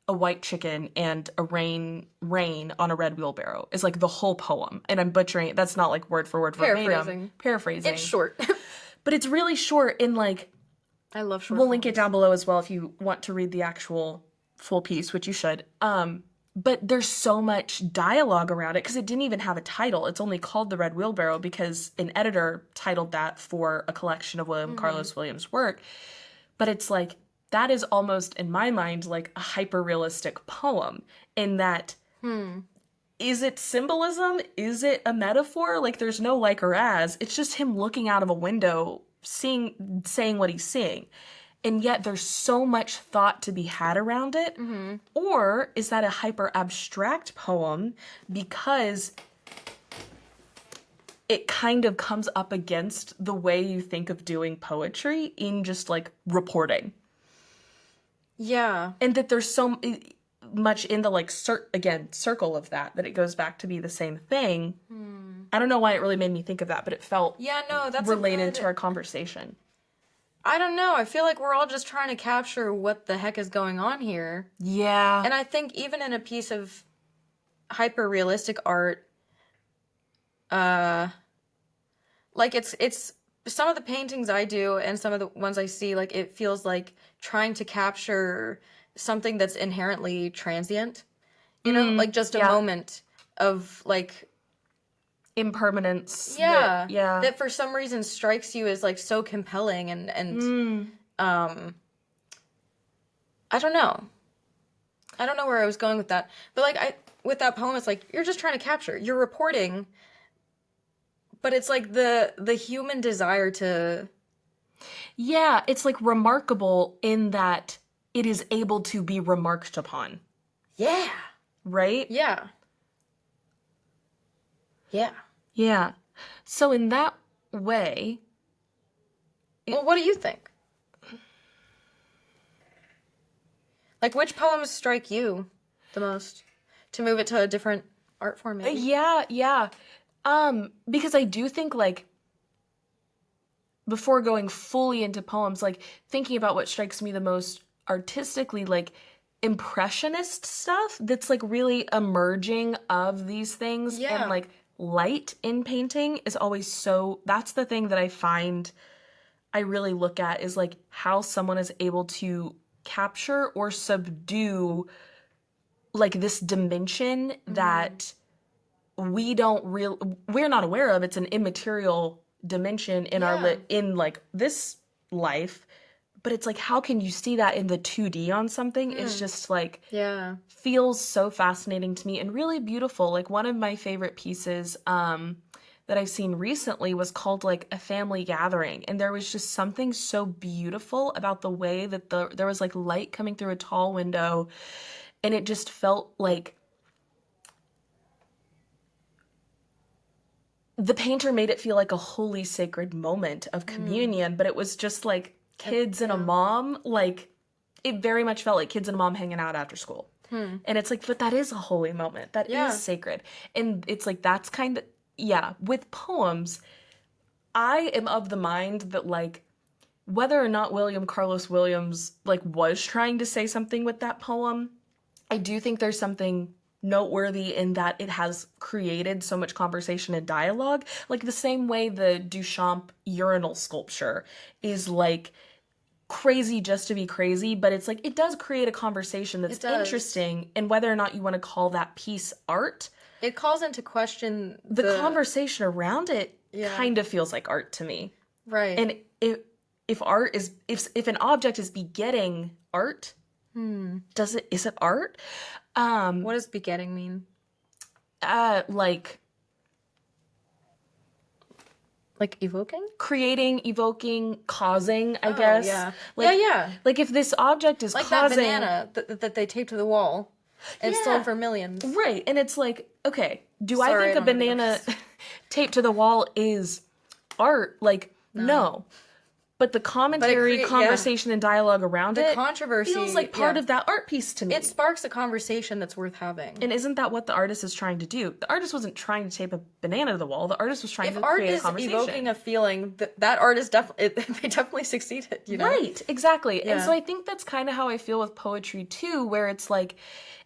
Speaker 2: a white chicken and a rain on a red wheelbarrow. Is like the whole poem. And I'm butchering it. That's not like word for word verbatim. Paraphrasing.
Speaker 1: It's short.
Speaker 2: But it's really short, and like,
Speaker 1: I love short
Speaker 2: We'll link it down below as well if you want to read the actual full piece, which you should. But there's so much dialogue around it because it didn't even have a title. It's only called The Red Wheelbarrow because an editor titled that for a collection of William Carlos Williams' work. But it's like, that is almost, in my mind, like a hyper-realistic poem in that, is it symbolism? Is it a metaphor? Like, there's no like or as. It's just him looking out of a window, saying what he's seeing. And yet there's so much thought to be had around it. Or is that a hyper-abstract poem because it kind of comes up against the way you think of doing poetry in just, like, reporting?
Speaker 1: Yeah.
Speaker 2: And that there's so much in the, like, circle of that it goes back to be the same thing. I don't know why it really made me think of that, but it felt
Speaker 1: that's
Speaker 2: related to our conversation.
Speaker 1: I don't know. I feel like we're all just trying to capture what the heck is going on here.
Speaker 2: Yeah.
Speaker 1: And I think even in a piece of hyper-realistic art, like it's some of the paintings I do and some of the ones I see, like, it feels like trying to capture something that's inherently transient, you know, like just a moment of, like,
Speaker 2: impermanence.
Speaker 1: That for some reason strikes you as, like, so compelling and I don't know where I was going with that, but, like, with that poem, it's like, you're just trying to capture. You're reporting, but it's like the human desire to...
Speaker 2: Yeah, it's like remarkable in that it is able to be remarked upon.
Speaker 1: Yeah.
Speaker 2: Right?
Speaker 1: Yeah. Yeah.
Speaker 2: Yeah. So in that way...
Speaker 1: Well, what do you think? Like, which poems strike you the most? To move it to a different art form, maybe?
Speaker 2: Yeah. Because I do think, like, before going fully into poems, like, thinking about what strikes me the most artistically, like, impressionist stuff that's, like, really emerging of these things.
Speaker 1: Yeah.
Speaker 2: And, like, light in painting is always so... That's the thing that I find I really look at, is, like, how someone is able to capture or subdue, like, this dimension that we're not aware of. It's an immaterial dimension in in like this life, but it's like, how can you see that in the 2D on something? It's just like, feels so fascinating to me and really beautiful. Like, one of my favorite pieces that I've seen recently was called, like, A Family Gathering, and there was just something so beautiful about the way that there was, like, light coming through a tall window, and it just felt like the painter made it feel like a holy, sacred moment of communion, but it was just like kids and a mom. Like, it very much felt like kids and a mom hanging out after school. And it's like, but that is a holy moment. That is sacred. And it's like, that's kind of, with poems, I am of the mind that, like, whether or not William Carlos Williams, like, was trying to say something with that poem, I do think there's something noteworthy in that it has created so much conversation and dialogue. Like, the same way the Duchamp urinal sculpture is, like, crazy just to be crazy, but it's like, it does create a conversation that's interesting, and whether or not you want to call that piece art,
Speaker 1: it calls into question
Speaker 2: the conversation around it. Kind of feels like art to me.
Speaker 1: Right.
Speaker 2: And if art is, if an object is begetting art, is it art?
Speaker 1: What does begetting mean?
Speaker 2: Like
Speaker 1: evoking?
Speaker 2: Creating, evoking, causing, I guess.
Speaker 1: Yeah.
Speaker 2: Like,
Speaker 1: yeah.
Speaker 2: Like, if this object is
Speaker 1: like
Speaker 2: causing...
Speaker 1: that banana that they taped to the wall and sold for millions.
Speaker 2: Right. And it's like, okay, I think a banana taped to the wall is art? Like, no. But the commentary, conversation, and dialogue around it,
Speaker 1: controversy
Speaker 2: feels like part of that art piece to me.
Speaker 1: It sparks a conversation that's worth having.
Speaker 2: And isn't that what the artist is trying to do? The artist wasn't trying to tape a banana to the wall. The artist was trying to create a conversation.
Speaker 1: If art is evoking a feeling, that art is definitely, they definitely succeeded, you know?
Speaker 2: Right, exactly. Yeah. And so I think that's kind of how I feel with poetry too, where it's like,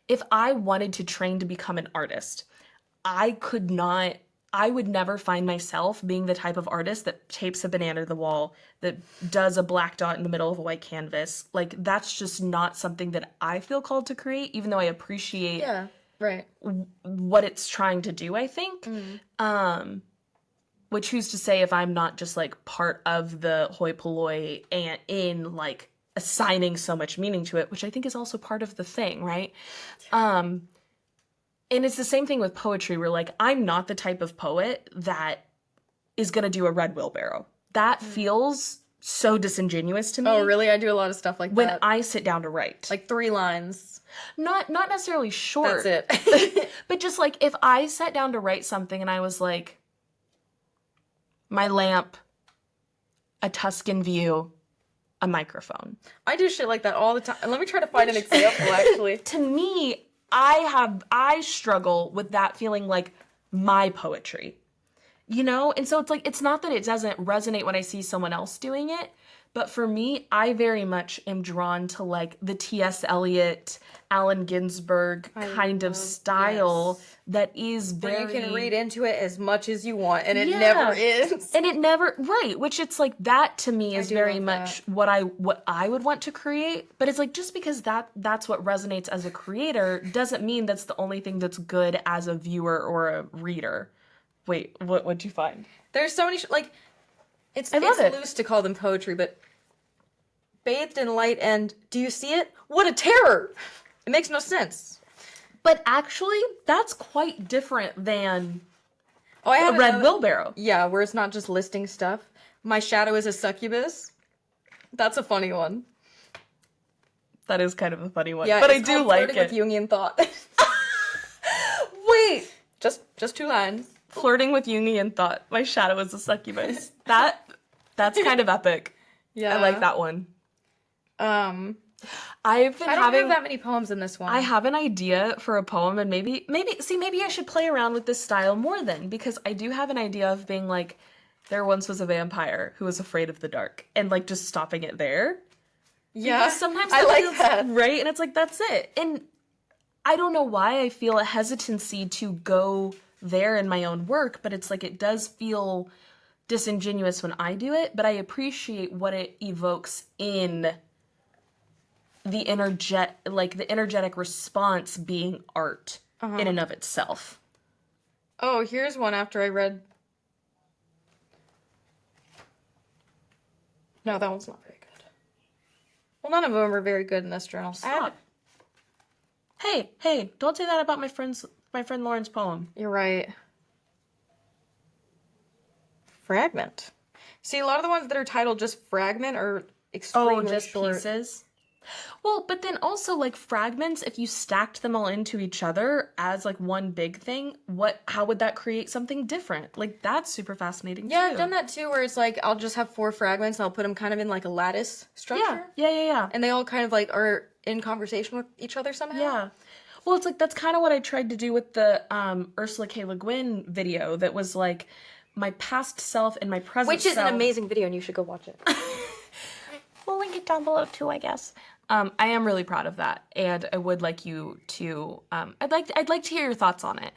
Speaker 2: if I wanted to train to become an artist, I would never find myself being the type of artist that tapes a banana to the wall, that does a black dot in the middle of a white canvas. Like, that's just not something that I feel called to create, even though I appreciate what it's trying to do, I think. Which, who's to say if I'm not just, like, part of the hoi polloi and in, like, assigning so much meaning to it, which I think is also part of the thing, right? And it's the same thing with poetry, where, like, I'm not the type of poet that is going to do a red wheelbarrow. That feels so disingenuous to me.
Speaker 1: Oh, really? I do a lot of stuff like that.
Speaker 2: When I sit down to write.
Speaker 1: Like 3 lines.
Speaker 2: Not necessarily short.
Speaker 1: That's it.
Speaker 2: But just, like, if I sat down to write something and I was like, my lamp, a Tuscan view, a microphone.
Speaker 1: I do shit like that all the time. Let me try to find an example, actually.
Speaker 2: To me, I struggle with that feeling like my poetry, you know? And so it's like, it's not that it doesn't resonate when I see someone else doing it, but for me, I very much am drawn to, like, the T.S. Eliot, Allen Ginsberg kind of style that is very...
Speaker 1: Where you can read into it as much as you want, and it never is.
Speaker 2: And it never... Right, which it's like, that to me is very much what I would want to create. But it's like, just because that's what resonates as a creator doesn't mean that's the only thing that's good as a viewer or a reader. Wait, what'd you find?
Speaker 1: There's so many... It's loose to call them poetry, but bathed in light and do you see it? What a terror! It makes no sense.
Speaker 2: But actually, that's quite different than
Speaker 1: Oh, I
Speaker 2: a
Speaker 1: had
Speaker 2: red
Speaker 1: another-
Speaker 2: wheelbarrow.
Speaker 1: Yeah, where it's not just listing stuff. My shadow is a succubus. That's a funny one.
Speaker 2: That is kind of a funny one.
Speaker 1: Yeah,
Speaker 2: but I
Speaker 1: it's
Speaker 2: do
Speaker 1: called
Speaker 2: like
Speaker 1: Flirting
Speaker 2: it.
Speaker 1: with Jungian thought.
Speaker 2: Wait!
Speaker 1: just 2 lines.
Speaker 2: Flirting with Jungian thought. My shadow is a succubus. That's kind of epic.
Speaker 1: Yeah.
Speaker 2: I like that one.
Speaker 1: Um,
Speaker 2: I've been
Speaker 1: I don't
Speaker 2: having
Speaker 1: have that many poems in this one.
Speaker 2: I have an idea for a poem, and maybe I should play around with this style more then, because I do have an idea of being like, there once was a vampire who was afraid of the dark, and like just stopping it there.
Speaker 1: Yeah,
Speaker 2: Because sometimes
Speaker 1: I
Speaker 2: that
Speaker 1: like
Speaker 2: feels
Speaker 1: that.
Speaker 2: right, and it's like that's it. And I don't know why I feel a hesitancy to go there in my own work, but it's like it does feel disingenuous when I do it, but I appreciate what it evokes in the energetic response being art in and of itself.
Speaker 1: Oh, here's one after I read. No, that one's not very good. Well, none of them are very good in this journal.
Speaker 2: Stop. Hey, don't say that about my friend Lauren's poem.
Speaker 1: You're right. Fragment. See, a lot of the ones that are titled just fragment are extremely short.
Speaker 2: Pieces. Well, but then also like fragments, if you stacked them all into each other as like one big thing, how would that create something different? Like that's super fascinating
Speaker 1: Yeah,
Speaker 2: too.
Speaker 1: I've done that too, where it's like I'll just have 4 fragments and I'll put them kind of in like a lattice structure.
Speaker 2: Yeah.
Speaker 1: And they all kind of like are in conversation with each other somehow.
Speaker 2: Yeah. Well, it's like that's kind of what I tried to do with the Ursula K. Le Guin video that was like my past self and my present
Speaker 1: Which is
Speaker 2: self.
Speaker 1: an amazing video and you should go watch it.
Speaker 2: We'll link it down below too, I guess. I am really proud of that, and I would like you to. I'd like to hear your thoughts on it.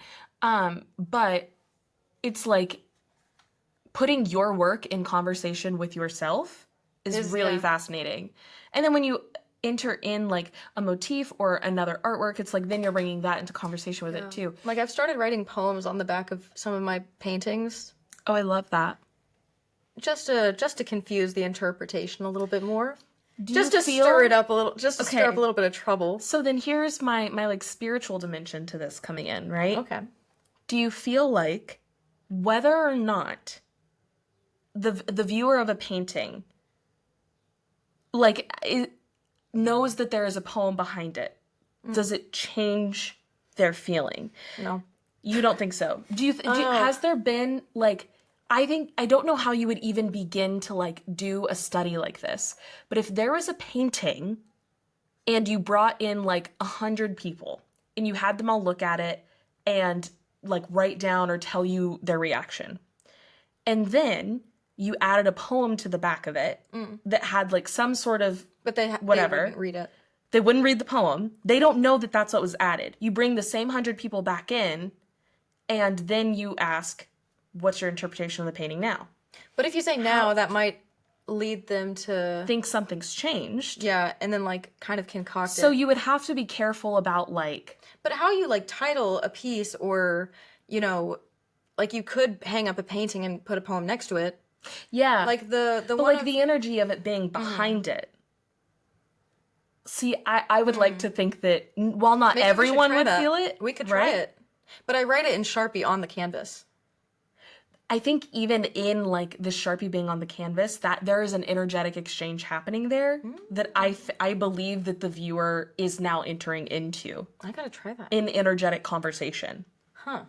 Speaker 2: But it's like putting your work in conversation with yourself is really fascinating. And then when you enter in like a motif or another artwork, it's like then you're bringing that into conversation with it too.
Speaker 1: Like I've started writing poems on the back of some of my paintings.
Speaker 2: Oh, I love that.
Speaker 1: Just to confuse the interpretation a little bit more.
Speaker 2: Do
Speaker 1: Just
Speaker 2: you
Speaker 1: to
Speaker 2: feel-
Speaker 1: stir it up a little, just to stir
Speaker 2: Okay.
Speaker 1: up a little bit of trouble.
Speaker 2: So then here's my like spiritual dimension to this coming in, right?
Speaker 1: Okay.
Speaker 2: Do you feel like whether or not the viewer of a painting like knows that there is a poem behind it, does it change their feeling?
Speaker 1: No.
Speaker 2: You don't think so? Has there been like, I don't know how you would even begin to like do a study like this, but if there was a painting and you brought in like 100 people and you had them all look at it and like write down or tell you their reaction, and then you added a poem to the back of it that had like some sort of
Speaker 1: But they
Speaker 2: whatever.
Speaker 1: They wouldn't read it.
Speaker 2: They wouldn't read the poem. They don't know that that's what was added. You bring the same 100 people back in, and then you ask, what's your interpretation of the painting now?
Speaker 1: But if you say now, that might lead them to
Speaker 2: Think something's changed.
Speaker 1: yeah, and then like kind of concoct
Speaker 2: So
Speaker 1: it.
Speaker 2: you would have to be careful about like,
Speaker 1: But how you like title a piece, or like you could hang up a painting and put a poem next to it.
Speaker 2: yeah,
Speaker 1: Like the
Speaker 2: but
Speaker 1: one
Speaker 2: like
Speaker 1: of-
Speaker 2: the energy of it being behind it. See, I would like to think that while not
Speaker 1: Maybe we should
Speaker 2: everyone
Speaker 1: try
Speaker 2: would
Speaker 1: that.
Speaker 2: feel it,
Speaker 1: We could try
Speaker 2: right?
Speaker 1: it. But I write it in Sharpie on the canvas.
Speaker 2: I think even in like the Sharpie being on the canvas, that there is an energetic exchange happening there that I believe that the viewer is now entering into
Speaker 1: I gotta try that.
Speaker 2: in energetic conversation.
Speaker 1: Huh.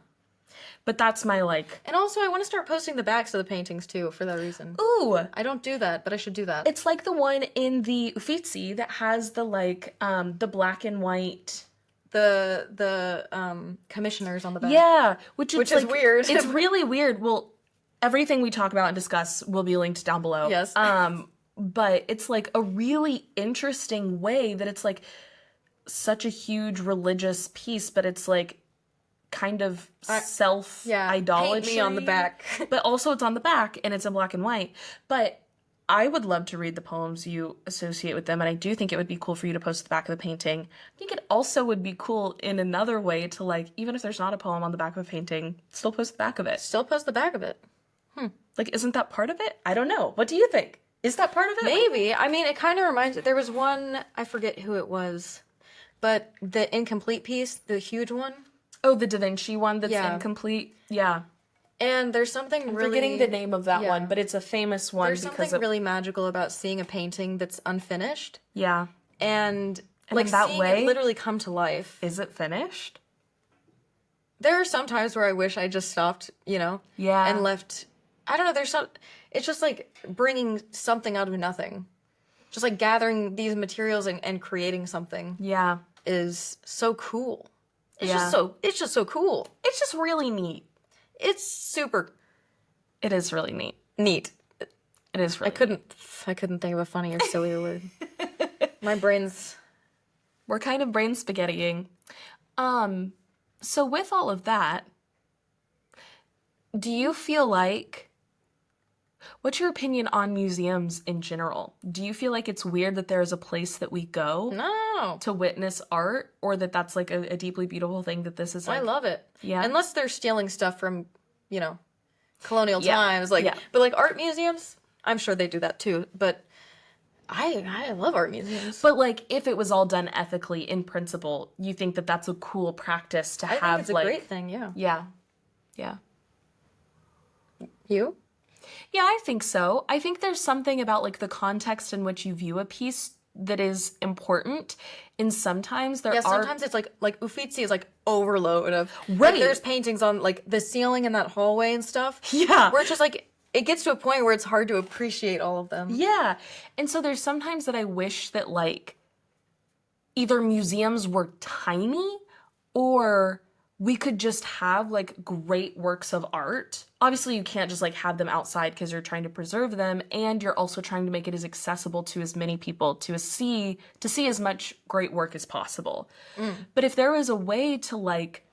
Speaker 2: But that's my like,
Speaker 1: And also, I want to start posting the backs of the paintings too, for that reason.
Speaker 2: ooh,
Speaker 1: I don't do that, but I should do that.
Speaker 2: it's like the one in the Uffizi that has the like the black and white.
Speaker 1: The commissioners on the back.
Speaker 2: Yeah, which
Speaker 1: Which
Speaker 2: is
Speaker 1: is weird.
Speaker 2: It's really weird. Well, everything we talk about and discuss will be linked down below.
Speaker 1: Yes.
Speaker 2: But it's like a really interesting way that it's like such a huge religious piece, but it's like kind of self idolatry.
Speaker 1: Paint me on the back.
Speaker 2: But also it's on the back and it's in black and white. But I would love to read the poems you associate with them, and I do think it would be cool for you to post the back of the painting. I think it also would be cool in another way to like, even if there's not a poem on the back of a painting, still post the back of it.
Speaker 1: Still post the back of it.
Speaker 2: Like, isn't that part of it? I don't know. What do you think? Is that part of it?
Speaker 1: Maybe. I mean, it kind of reminds. There was one. I forget who it was, but the incomplete piece, the huge one.
Speaker 2: Oh, the Da Vinci one that's incomplete? Yeah.
Speaker 1: And there's something
Speaker 2: I'm
Speaker 1: really...
Speaker 2: forgetting the name of that one, but it's a famous one.
Speaker 1: There's something really magical about seeing a painting that's unfinished.
Speaker 2: Yeah.
Speaker 1: And like,
Speaker 2: in that
Speaker 1: seeing
Speaker 2: way,
Speaker 1: it literally come to life.
Speaker 2: Is it finished?
Speaker 1: There are some times where I wish I just stopped, you know?
Speaker 2: Yeah.
Speaker 1: And left... I don't know, there's some... It's just like bringing something out of nothing. Just like gathering these materials and creating something.
Speaker 2: Yeah.
Speaker 1: Is so cool. It's just so cool.
Speaker 2: It's just really neat.
Speaker 1: It's super...
Speaker 2: It is really neat.
Speaker 1: Neat.
Speaker 2: It is really
Speaker 1: I couldn't think of a funnier, sillier word. My brain's...
Speaker 2: We're kind of brain spaghettiing. So with all of that, do you feel like... What's your opinion on museums in general? Do you feel like it's weird that there is a place that we go to witness art, or that that's like a deeply beautiful thing that this is like...
Speaker 1: I love it.
Speaker 2: Yeah.
Speaker 1: Unless they're stealing stuff from, you know, colonial times. Like, but like art museums, I'm sure they do that too. But I love art museums.
Speaker 2: But like, if it was all done ethically in principle, you think that that's a cool practice to have?
Speaker 1: I think it's
Speaker 2: like,
Speaker 1: a great thing, yeah.
Speaker 2: Yeah. Yeah.
Speaker 1: You?
Speaker 2: Yeah, I think so. I think there's something about like the context in which you view a piece that is important. And sometimes
Speaker 1: sometimes it's like Uffizi is like overload of
Speaker 2: Right.
Speaker 1: Like, there's paintings on like the ceiling in that hallway and stuff.
Speaker 2: Yeah.
Speaker 1: Where it's just like it gets to a point where it's hard to appreciate all of them.
Speaker 2: Yeah. And so there's sometimes that I wish that like either museums were tiny or we could just have like great works of art. Obviously you can't just like have them outside because you're trying to preserve them, and you're also trying to make it as accessible to as many people to see as much great work as possible. But if there was a way to like,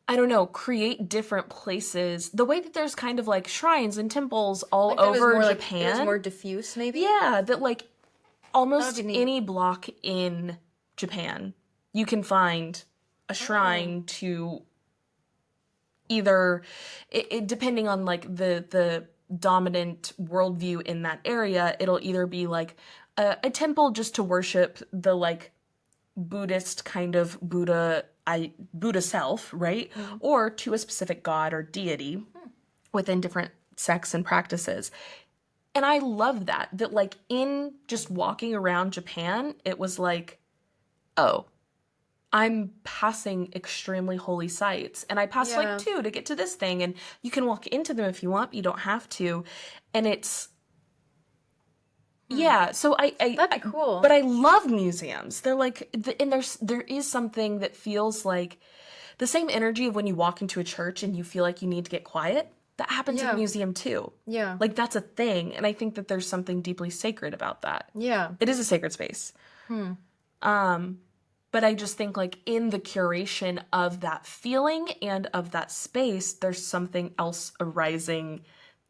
Speaker 2: I don't know, create different places, the way that there's kind of like shrines and temples all
Speaker 1: Like,
Speaker 2: over
Speaker 1: Japan.
Speaker 2: Japan.
Speaker 1: Like, it was more diffuse maybe?
Speaker 2: Yeah, that like almost
Speaker 1: That'd be neat.
Speaker 2: any block in Japan, you can find a shrine to either, depending on like the dominant worldview in that area, it'll either be like a temple just to worship the like Buddhist kind of Buddha self, right? Or to a specific god or deity within different sects and practices. And I love that like in just walking around Japan, it was like, oh, I'm passing extremely holy sites, and I passed like 2 to get to this thing, and you can walk into them if you want, but you don't have to. And it's, so
Speaker 1: That'd be cool.
Speaker 2: But I love museums. They're like, and there is something that feels like the same energy of when you walk into a church and you feel like you need to get quiet. That happens in a museum too. Yeah. Like that's a thing, and I think that there's something deeply sacred about that. Yeah. It is a sacred space. But I just think like in the curation of that feeling and of that space, there's something else arising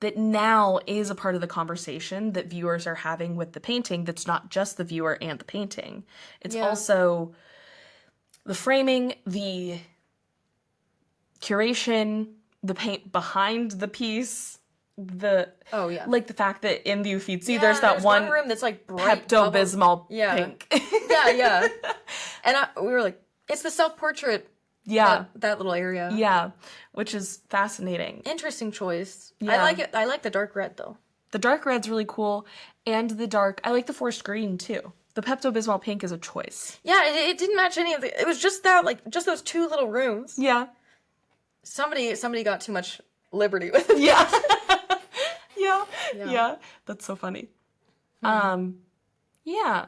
Speaker 2: that now is a part of the conversation that viewers are having with the painting that's not just the viewer and the painting. It's also the framing, the curation, the paint behind the piece, like the fact that in the Uffizi there's one
Speaker 1: room that's like bright
Speaker 2: Pepto-Bismol pink.
Speaker 1: And we were like, it's the self-portrait. That little area.
Speaker 2: Yeah, which is fascinating.
Speaker 1: Interesting choice. Yeah. I like it. I like the dark red though.
Speaker 2: The dark red's really cool, and I like the forest green too. The Pepto-Bismol pink is a choice. Yeah,
Speaker 1: it didn't match any of the. It was just that, like, just those 2 little rooms.
Speaker 2: Yeah.
Speaker 1: Somebody got too much liberty with it.
Speaker 2: Yeah. Yeah. That's so funny. Yeah.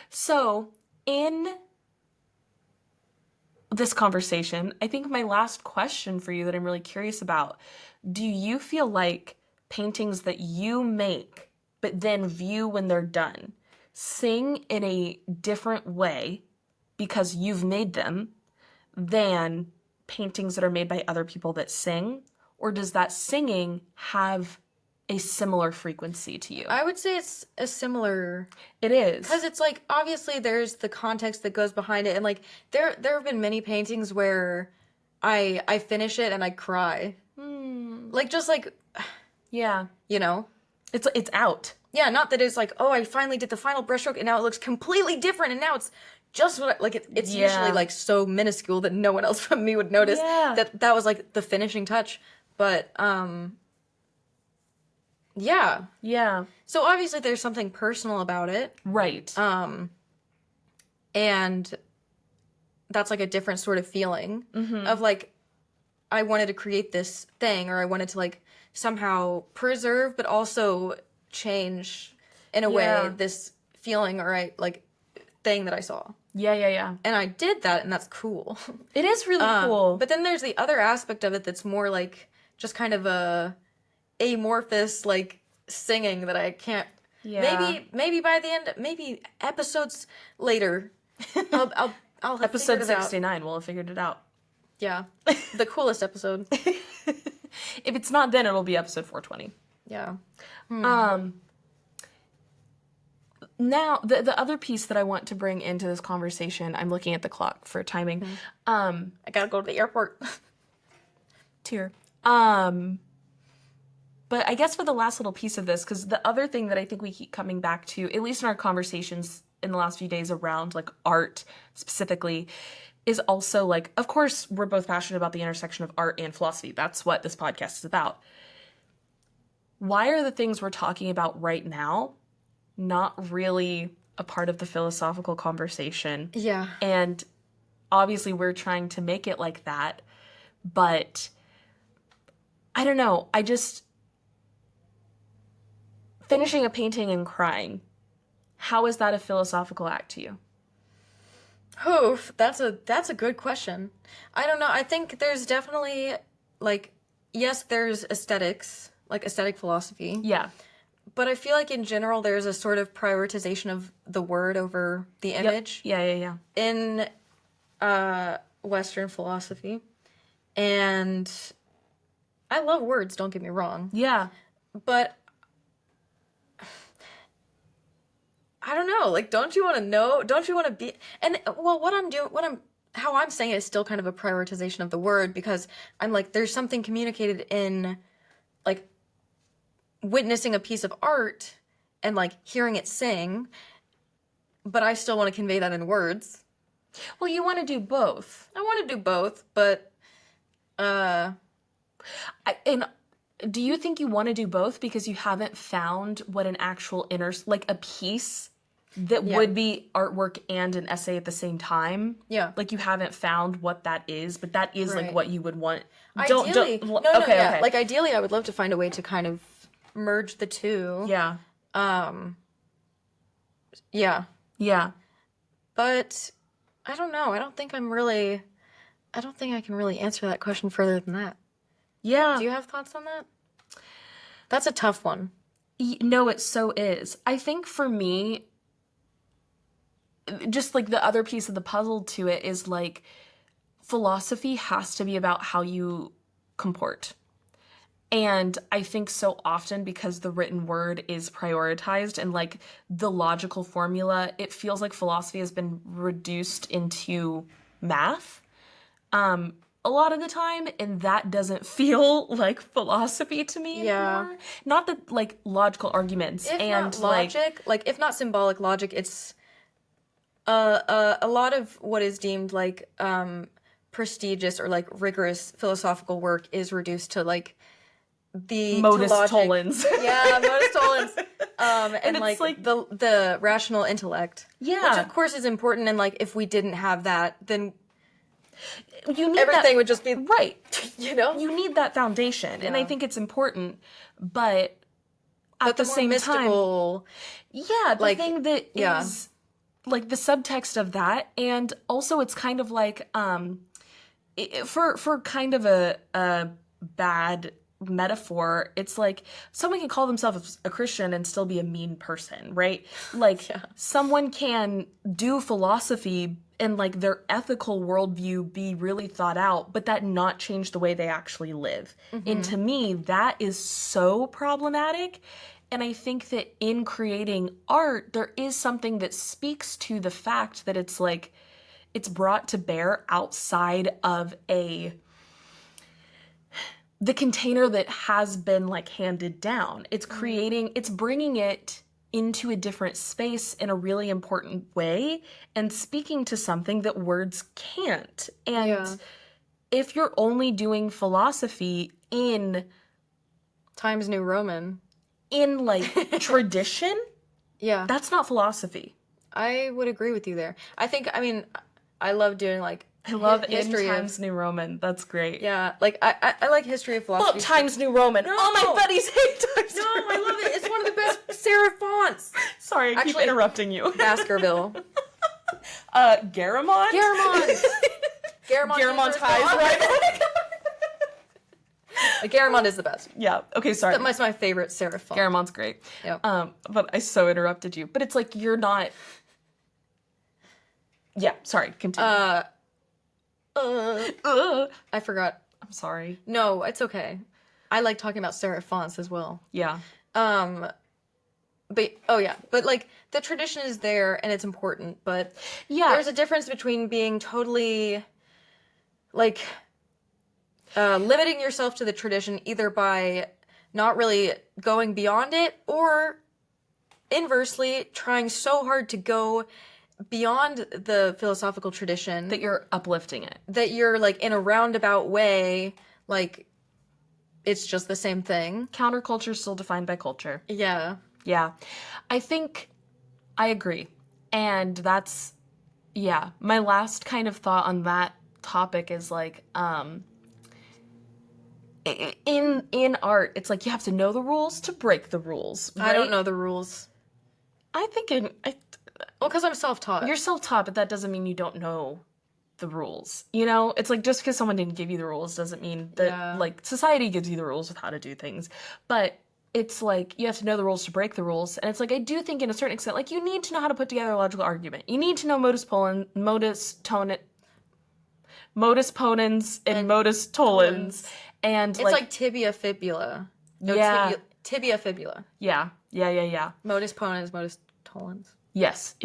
Speaker 2: So in this conversation, I think my last question for you that I'm really curious about, do you feel like paintings that you make but then view when they're done sing in a different way because you've made them than paintings that are made by other people that sing? Or does that singing have a similar frequency to you?
Speaker 1: I would say it's a similar...
Speaker 2: It is.
Speaker 1: Because it's like, obviously there's the context that goes behind it. And like, there have been many paintings where I finish it and I cry. Like, just like...
Speaker 2: Yeah.
Speaker 1: You know?
Speaker 2: It's out.
Speaker 1: Yeah, not that it's like, oh, I finally did the final brushstroke and now it looks completely different and now it's just what it's usually like so minuscule that no one else but me would notice that was like the finishing touch. But yeah.
Speaker 2: Yeah.
Speaker 1: So obviously there's something personal about it.
Speaker 2: Right.
Speaker 1: And that's like a different sort of feeling of like I wanted to create this thing, or I wanted to like somehow preserve but also change in a way this feeling or like thing that I saw.
Speaker 2: Yeah.
Speaker 1: And I did that, and that's cool.
Speaker 2: It is really cool.
Speaker 1: But then there's the other aspect of it that's more like just kind of a amorphous like singing that I can't.
Speaker 2: Yeah.
Speaker 1: Maybe by the end, maybe episodes later, I'll have
Speaker 2: Episode
Speaker 1: figured it out.
Speaker 2: 69, we'll have figured it out.
Speaker 1: Yeah, the coolest episode.
Speaker 2: If it's not then, it'll be episode 420.
Speaker 1: Yeah.
Speaker 2: Now, the other piece that I want to bring into this conversation, I'm looking at the clock for timing.
Speaker 1: I gotta go to the airport.
Speaker 2: Tear. But I guess for the last little piece of this, because the other thing that I think we keep coming back to, at least in our conversations in the last few days around like art specifically, is also like, of course, we're both passionate about the intersection of art and philosophy. That's what this podcast is about. Why are the things we're talking about right now not really a part of the philosophical conversation?
Speaker 1: Yeah.
Speaker 2: And obviously we're trying to make it like that, but I don't know. I just, finishing a painting and crying, how is that a philosophical act to you?
Speaker 1: Oof, that's a good question. I don't know. I think there's definitely like, yes, there's aesthetics, like aesthetic philosophy.
Speaker 2: Yeah.
Speaker 1: But I feel like in general there's a sort of prioritization of the word over the image.
Speaker 2: Yeah.
Speaker 1: In Western philosophy. And I love words, don't get me wrong.
Speaker 2: Yeah.
Speaker 1: But I don't know, like, don't you want to know? Don't you want to be? And well, how I'm saying it is still kind of a prioritization of the word, because I'm like, there's something communicated in, like, witnessing a piece of art and like hearing it sing, but I still want to convey that in words.
Speaker 2: Well, you want to do both.
Speaker 1: I want to do both, but
Speaker 2: and do you think you want to do both because you haven't found what an actual like a piece that would be artwork and an essay at the same time?
Speaker 1: Yeah.
Speaker 2: Like you haven't found what that is, but that is like what you would want.
Speaker 1: Ideally,
Speaker 2: don't.
Speaker 1: No,
Speaker 2: okay,
Speaker 1: yeah.
Speaker 2: okay.
Speaker 1: Like ideally, I would love to find a way to kind of merge the two.
Speaker 2: Yeah.
Speaker 1: Yeah.
Speaker 2: Yeah.
Speaker 1: But I don't know. I don't think I can really answer that question further than that.
Speaker 2: Yeah.
Speaker 1: Do you have thoughts on that? That's a tough one.
Speaker 2: No, it so is. I think for me, just like the other piece of the puzzle to it is like philosophy has to be about how you comport. And I think so often because the written word is prioritized and like the logical formula, it feels like philosophy has been reduced into math a lot of the time, and that doesn't feel like philosophy to me anymore. Not that like logical arguments
Speaker 1: If
Speaker 2: and
Speaker 1: not logic, like if not symbolic logic, it's a lot of what is deemed like prestigious or like rigorous philosophical work is reduced to like the
Speaker 2: modus
Speaker 1: logic.
Speaker 2: tollens.
Speaker 1: Yeah, modus tollens. And
Speaker 2: it's like
Speaker 1: the rational intellect.
Speaker 2: Yeah.
Speaker 1: Which of course is important, and like if we didn't have that, then
Speaker 2: you need
Speaker 1: everything would just be
Speaker 2: right.
Speaker 1: You know?
Speaker 2: You need that foundation. And I think it's important, but at the
Speaker 1: more
Speaker 2: same
Speaker 1: mystical,
Speaker 2: time, yeah, the
Speaker 1: like,
Speaker 2: thing that is like the subtext of that, and also it's kind of like for kind of a bad metaphor, it's like someone can call themselves a Christian and still be a mean person, right? Like someone can do philosophy and like their ethical worldview be really thought out, but that not change the way they actually live. And to me, that is so problematic. And I think that in creating art, there is something that speaks to the fact that it's like, it's brought to bear outside of the container that has been like handed down. It's it's bringing it into a different space in a really important way and speaking to something that words can't. And if you're only doing philosophy in
Speaker 1: Times New Roman,
Speaker 2: in like tradition, that's not philosophy.
Speaker 1: I would agree with you there. I mean, I love doing like
Speaker 2: I love
Speaker 1: history
Speaker 2: in Times New Roman. That's great.
Speaker 1: Yeah, like I like history of philosophy.
Speaker 2: Love Times New Roman.
Speaker 1: No.
Speaker 2: All my buddies hate Times New Roman.
Speaker 1: I love it. It's one of the best serif fonts.
Speaker 2: Sorry, I keep interrupting you.
Speaker 1: Baskerville.
Speaker 2: Garamond?
Speaker 1: Garamond.
Speaker 2: Garamond Highs, right?
Speaker 1: Garamond is the best.
Speaker 2: Yeah. Okay, sorry.
Speaker 1: That's my favorite serif font.
Speaker 2: Garamond's great.
Speaker 1: Yep.
Speaker 2: But I so interrupted you. But it's like you're not. Yeah. Sorry. Continue.
Speaker 1: I forgot.
Speaker 2: I'm sorry.
Speaker 1: No, it's okay. I like talking about serif fonts as well.
Speaker 2: Yeah.
Speaker 1: But but like the tradition is there and it's important, but there's a difference between being totally like limiting yourself to the tradition either by not really going beyond it or inversely trying so hard to go beyond the philosophical tradition
Speaker 2: that you're uplifting it.
Speaker 1: That you're like in a roundabout way, like it's just the same thing.
Speaker 2: Counterculture is still defined by culture.
Speaker 1: Yeah.
Speaker 2: Yeah. I think I agree. And that's, my last kind of thought on that topic is like, in art, it's like you have to know the rules to break the rules. Right?
Speaker 1: I don't know the rules.
Speaker 2: I think
Speaker 1: well, because I'm self-taught.
Speaker 2: You're self-taught, but that doesn't mean you don't know the rules. You know, it's like just because someone didn't give you the rules doesn't mean that like society gives you the rules of how to do things. But it's like you have to know the rules to break the rules. And it's like I do think in a certain extent, like you need to know how to put together a logical argument. You need to know modus ponens and modus tollens. And
Speaker 1: it's like tibia fibula. No, tibia fibula.
Speaker 2: Yeah.
Speaker 1: Modus ponens, modus tollens.
Speaker 2: Yes.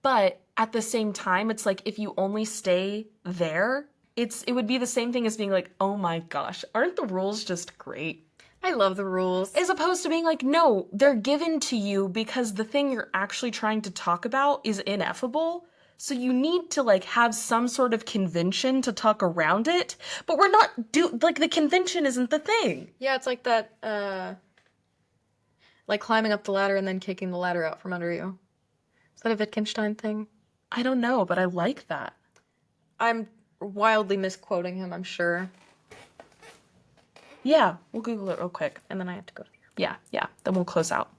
Speaker 2: But at the same time, it's like if you only stay there, it would be the same thing as being like, oh my gosh, aren't the rules just great?
Speaker 1: I love the rules.
Speaker 2: As opposed to being like, no, they're given to you because the thing you're actually trying to talk about is ineffable. So you need to like have some sort of convention to talk around it. But we're not like the convention isn't the thing.
Speaker 1: Yeah, it's like that like climbing up the ladder and then kicking the ladder out from under you. Is that a Wittgenstein thing?
Speaker 2: I don't know, but I like that.
Speaker 1: I'm wildly misquoting him, I'm sure.
Speaker 2: Yeah, we'll Google it real quick.
Speaker 1: And then I have to go to
Speaker 2: Yeah. Then we'll close out.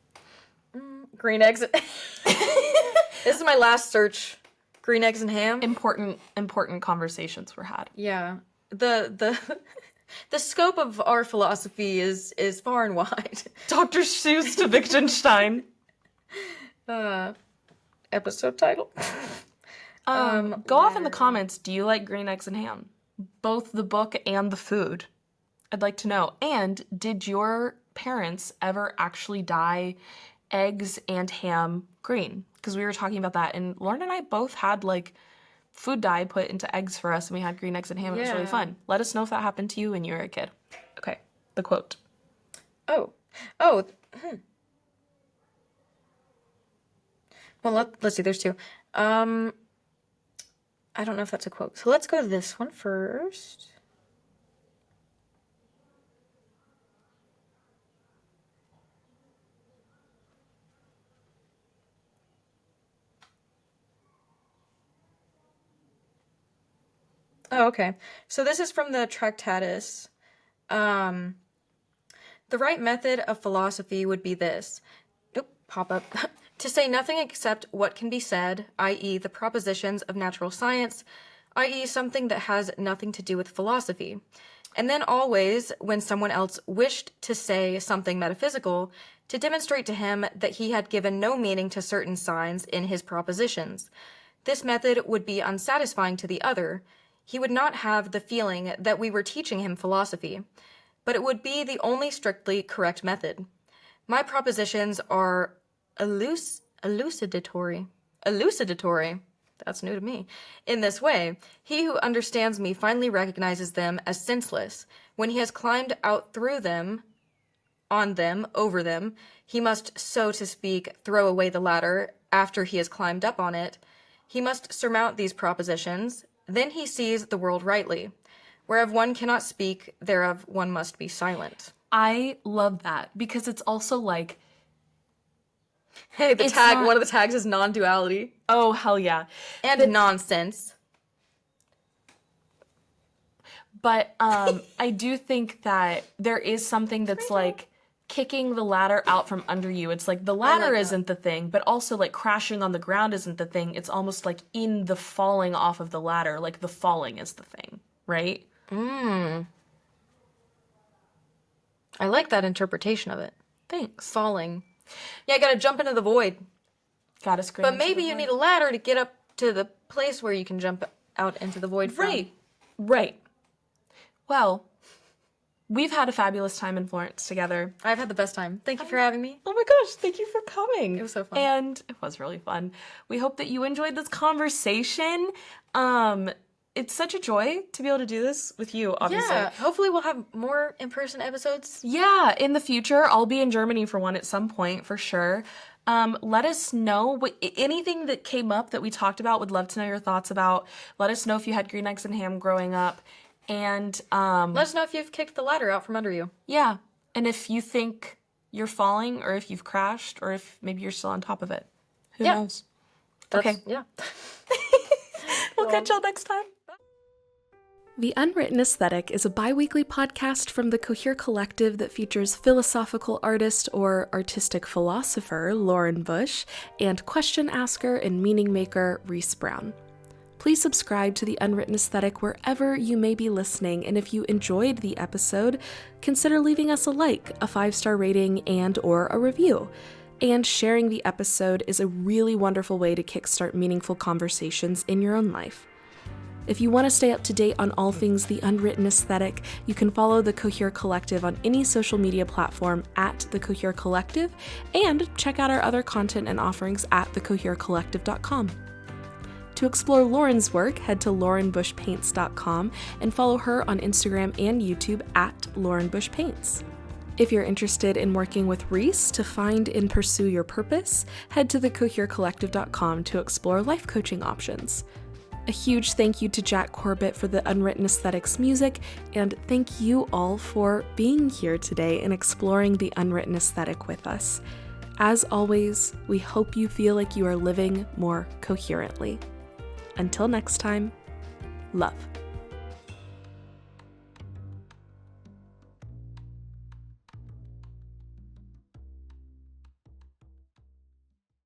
Speaker 1: Green eggs. This is my last search. Green eggs and ham.
Speaker 2: Important conversations were had.
Speaker 1: Yeah. The scope of our philosophy is far and wide.
Speaker 2: Dr. Seuss to Wittgenstein.
Speaker 1: Episode title.
Speaker 2: Go off in the comments. Do you like green eggs and ham? Both the book and the food. I'd like to know. And did your parents ever actually dye eggs and ham green? Because we were talking about that, and Lauren and I both had like food dye put into eggs for us, and we had green eggs and ham. It was really fun. Let us know if that happened to you when you were a kid. Okay, the quote.
Speaker 1: Well, let's see. There's two. I don't know if that's a quote. So let's go to this one first. Oh, okay. So this is from the Tractatus. The right method of philosophy would be this. Pop up. To say nothing except what can be said, i.e. the propositions of natural science, i.e. something that has nothing to do with philosophy. And then always, when someone else wished to say something metaphysical, to demonstrate to him that he had given no meaning to certain signs in his propositions. This method would be unsatisfying to the other. He would not have the feeling that we were teaching him philosophy, but it would be the only strictly correct method. My propositions are elucidatory. That's new to me. In this way, he who understands me finally recognizes them as senseless, When he has climbed out through them, on them, over them, he must, so to speak, throw away the ladder after he has climbed up on it. He must surmount these propositions. Then he sees the world rightly. Whereof one cannot speak, thereof one must be silent.
Speaker 2: I love that because it's also like,
Speaker 1: Hey,
Speaker 2: It's not-
Speaker 1: one of the tags is non-duality.
Speaker 2: oh, hell yeah.
Speaker 1: And nonsense.
Speaker 2: But I do think that there is something that's like kicking the ladder out from under you. It's like the ladder isn't the thing, but also like crashing on the ground isn't the thing. It's almost like in the falling off of the ladder, like the falling is the thing, right?
Speaker 1: I like that interpretation of it.
Speaker 2: Thanks.
Speaker 1: Falling. Yeah, I gotta jump into the void.
Speaker 2: Gotta scream.
Speaker 1: But maybe you need a ladder to get up to the place where you can jump out into the void from.
Speaker 2: Right. Well, we've had a fabulous time in Florence together.
Speaker 1: I've had the best time. Thank you for having me.
Speaker 2: Oh my gosh, thank you for coming.
Speaker 1: It was so fun.
Speaker 2: And it was really fun. We hope that you enjoyed this conversation. It's such a joy to be able to do this with you, obviously.
Speaker 1: Yeah, hopefully we'll have more in-person episodes.
Speaker 2: Yeah, in the future, I'll be in Germany for one at some point, for sure. Let us know anything that came up that we talked about. Would love to know your thoughts about. Let us know if you had green eggs and ham growing up. And
Speaker 1: let us know if you've kicked the ladder out from under you.
Speaker 2: yeah, and if you think you're falling, or if you've crashed, or if maybe you're still on top of it. Who knows? Okay.
Speaker 1: Yeah.
Speaker 2: We'll catch y'all next time.
Speaker 3: The Unwritten Aesthetic is a bi-weekly podcast from the Cohere Collective that features philosophical artist or artistic philosopher Lauren Bush and question asker and meaning maker Reese Brown. Please subscribe to The Unwritten Aesthetic wherever you may be listening, and if you enjoyed the episode, consider leaving us a like, a 5-star rating, and or a review. And sharing the episode is a really wonderful way to kickstart meaningful conversations in your own life. If you want to stay up to date on all things The Unwritten Aesthetic, you can follow the Cohere Collective on any social media platform at the Cohere Collective, and check out our other content and offerings at thecoherecollective.com. To explore Lauren's work, head to laurenbushpaints.com and follow her on Instagram and YouTube at laurenbushpaints. If you're interested in working with Reese to find and pursue your purpose, head to thecoherecollective.com to explore life coaching options. A huge thank you to Jack Corbett for the Unwritten Aesthetics music, and thank you all for being here today and exploring the Unwritten Aesthetic with us. As always, we hope you feel like you are living more coherently. Until next time, love.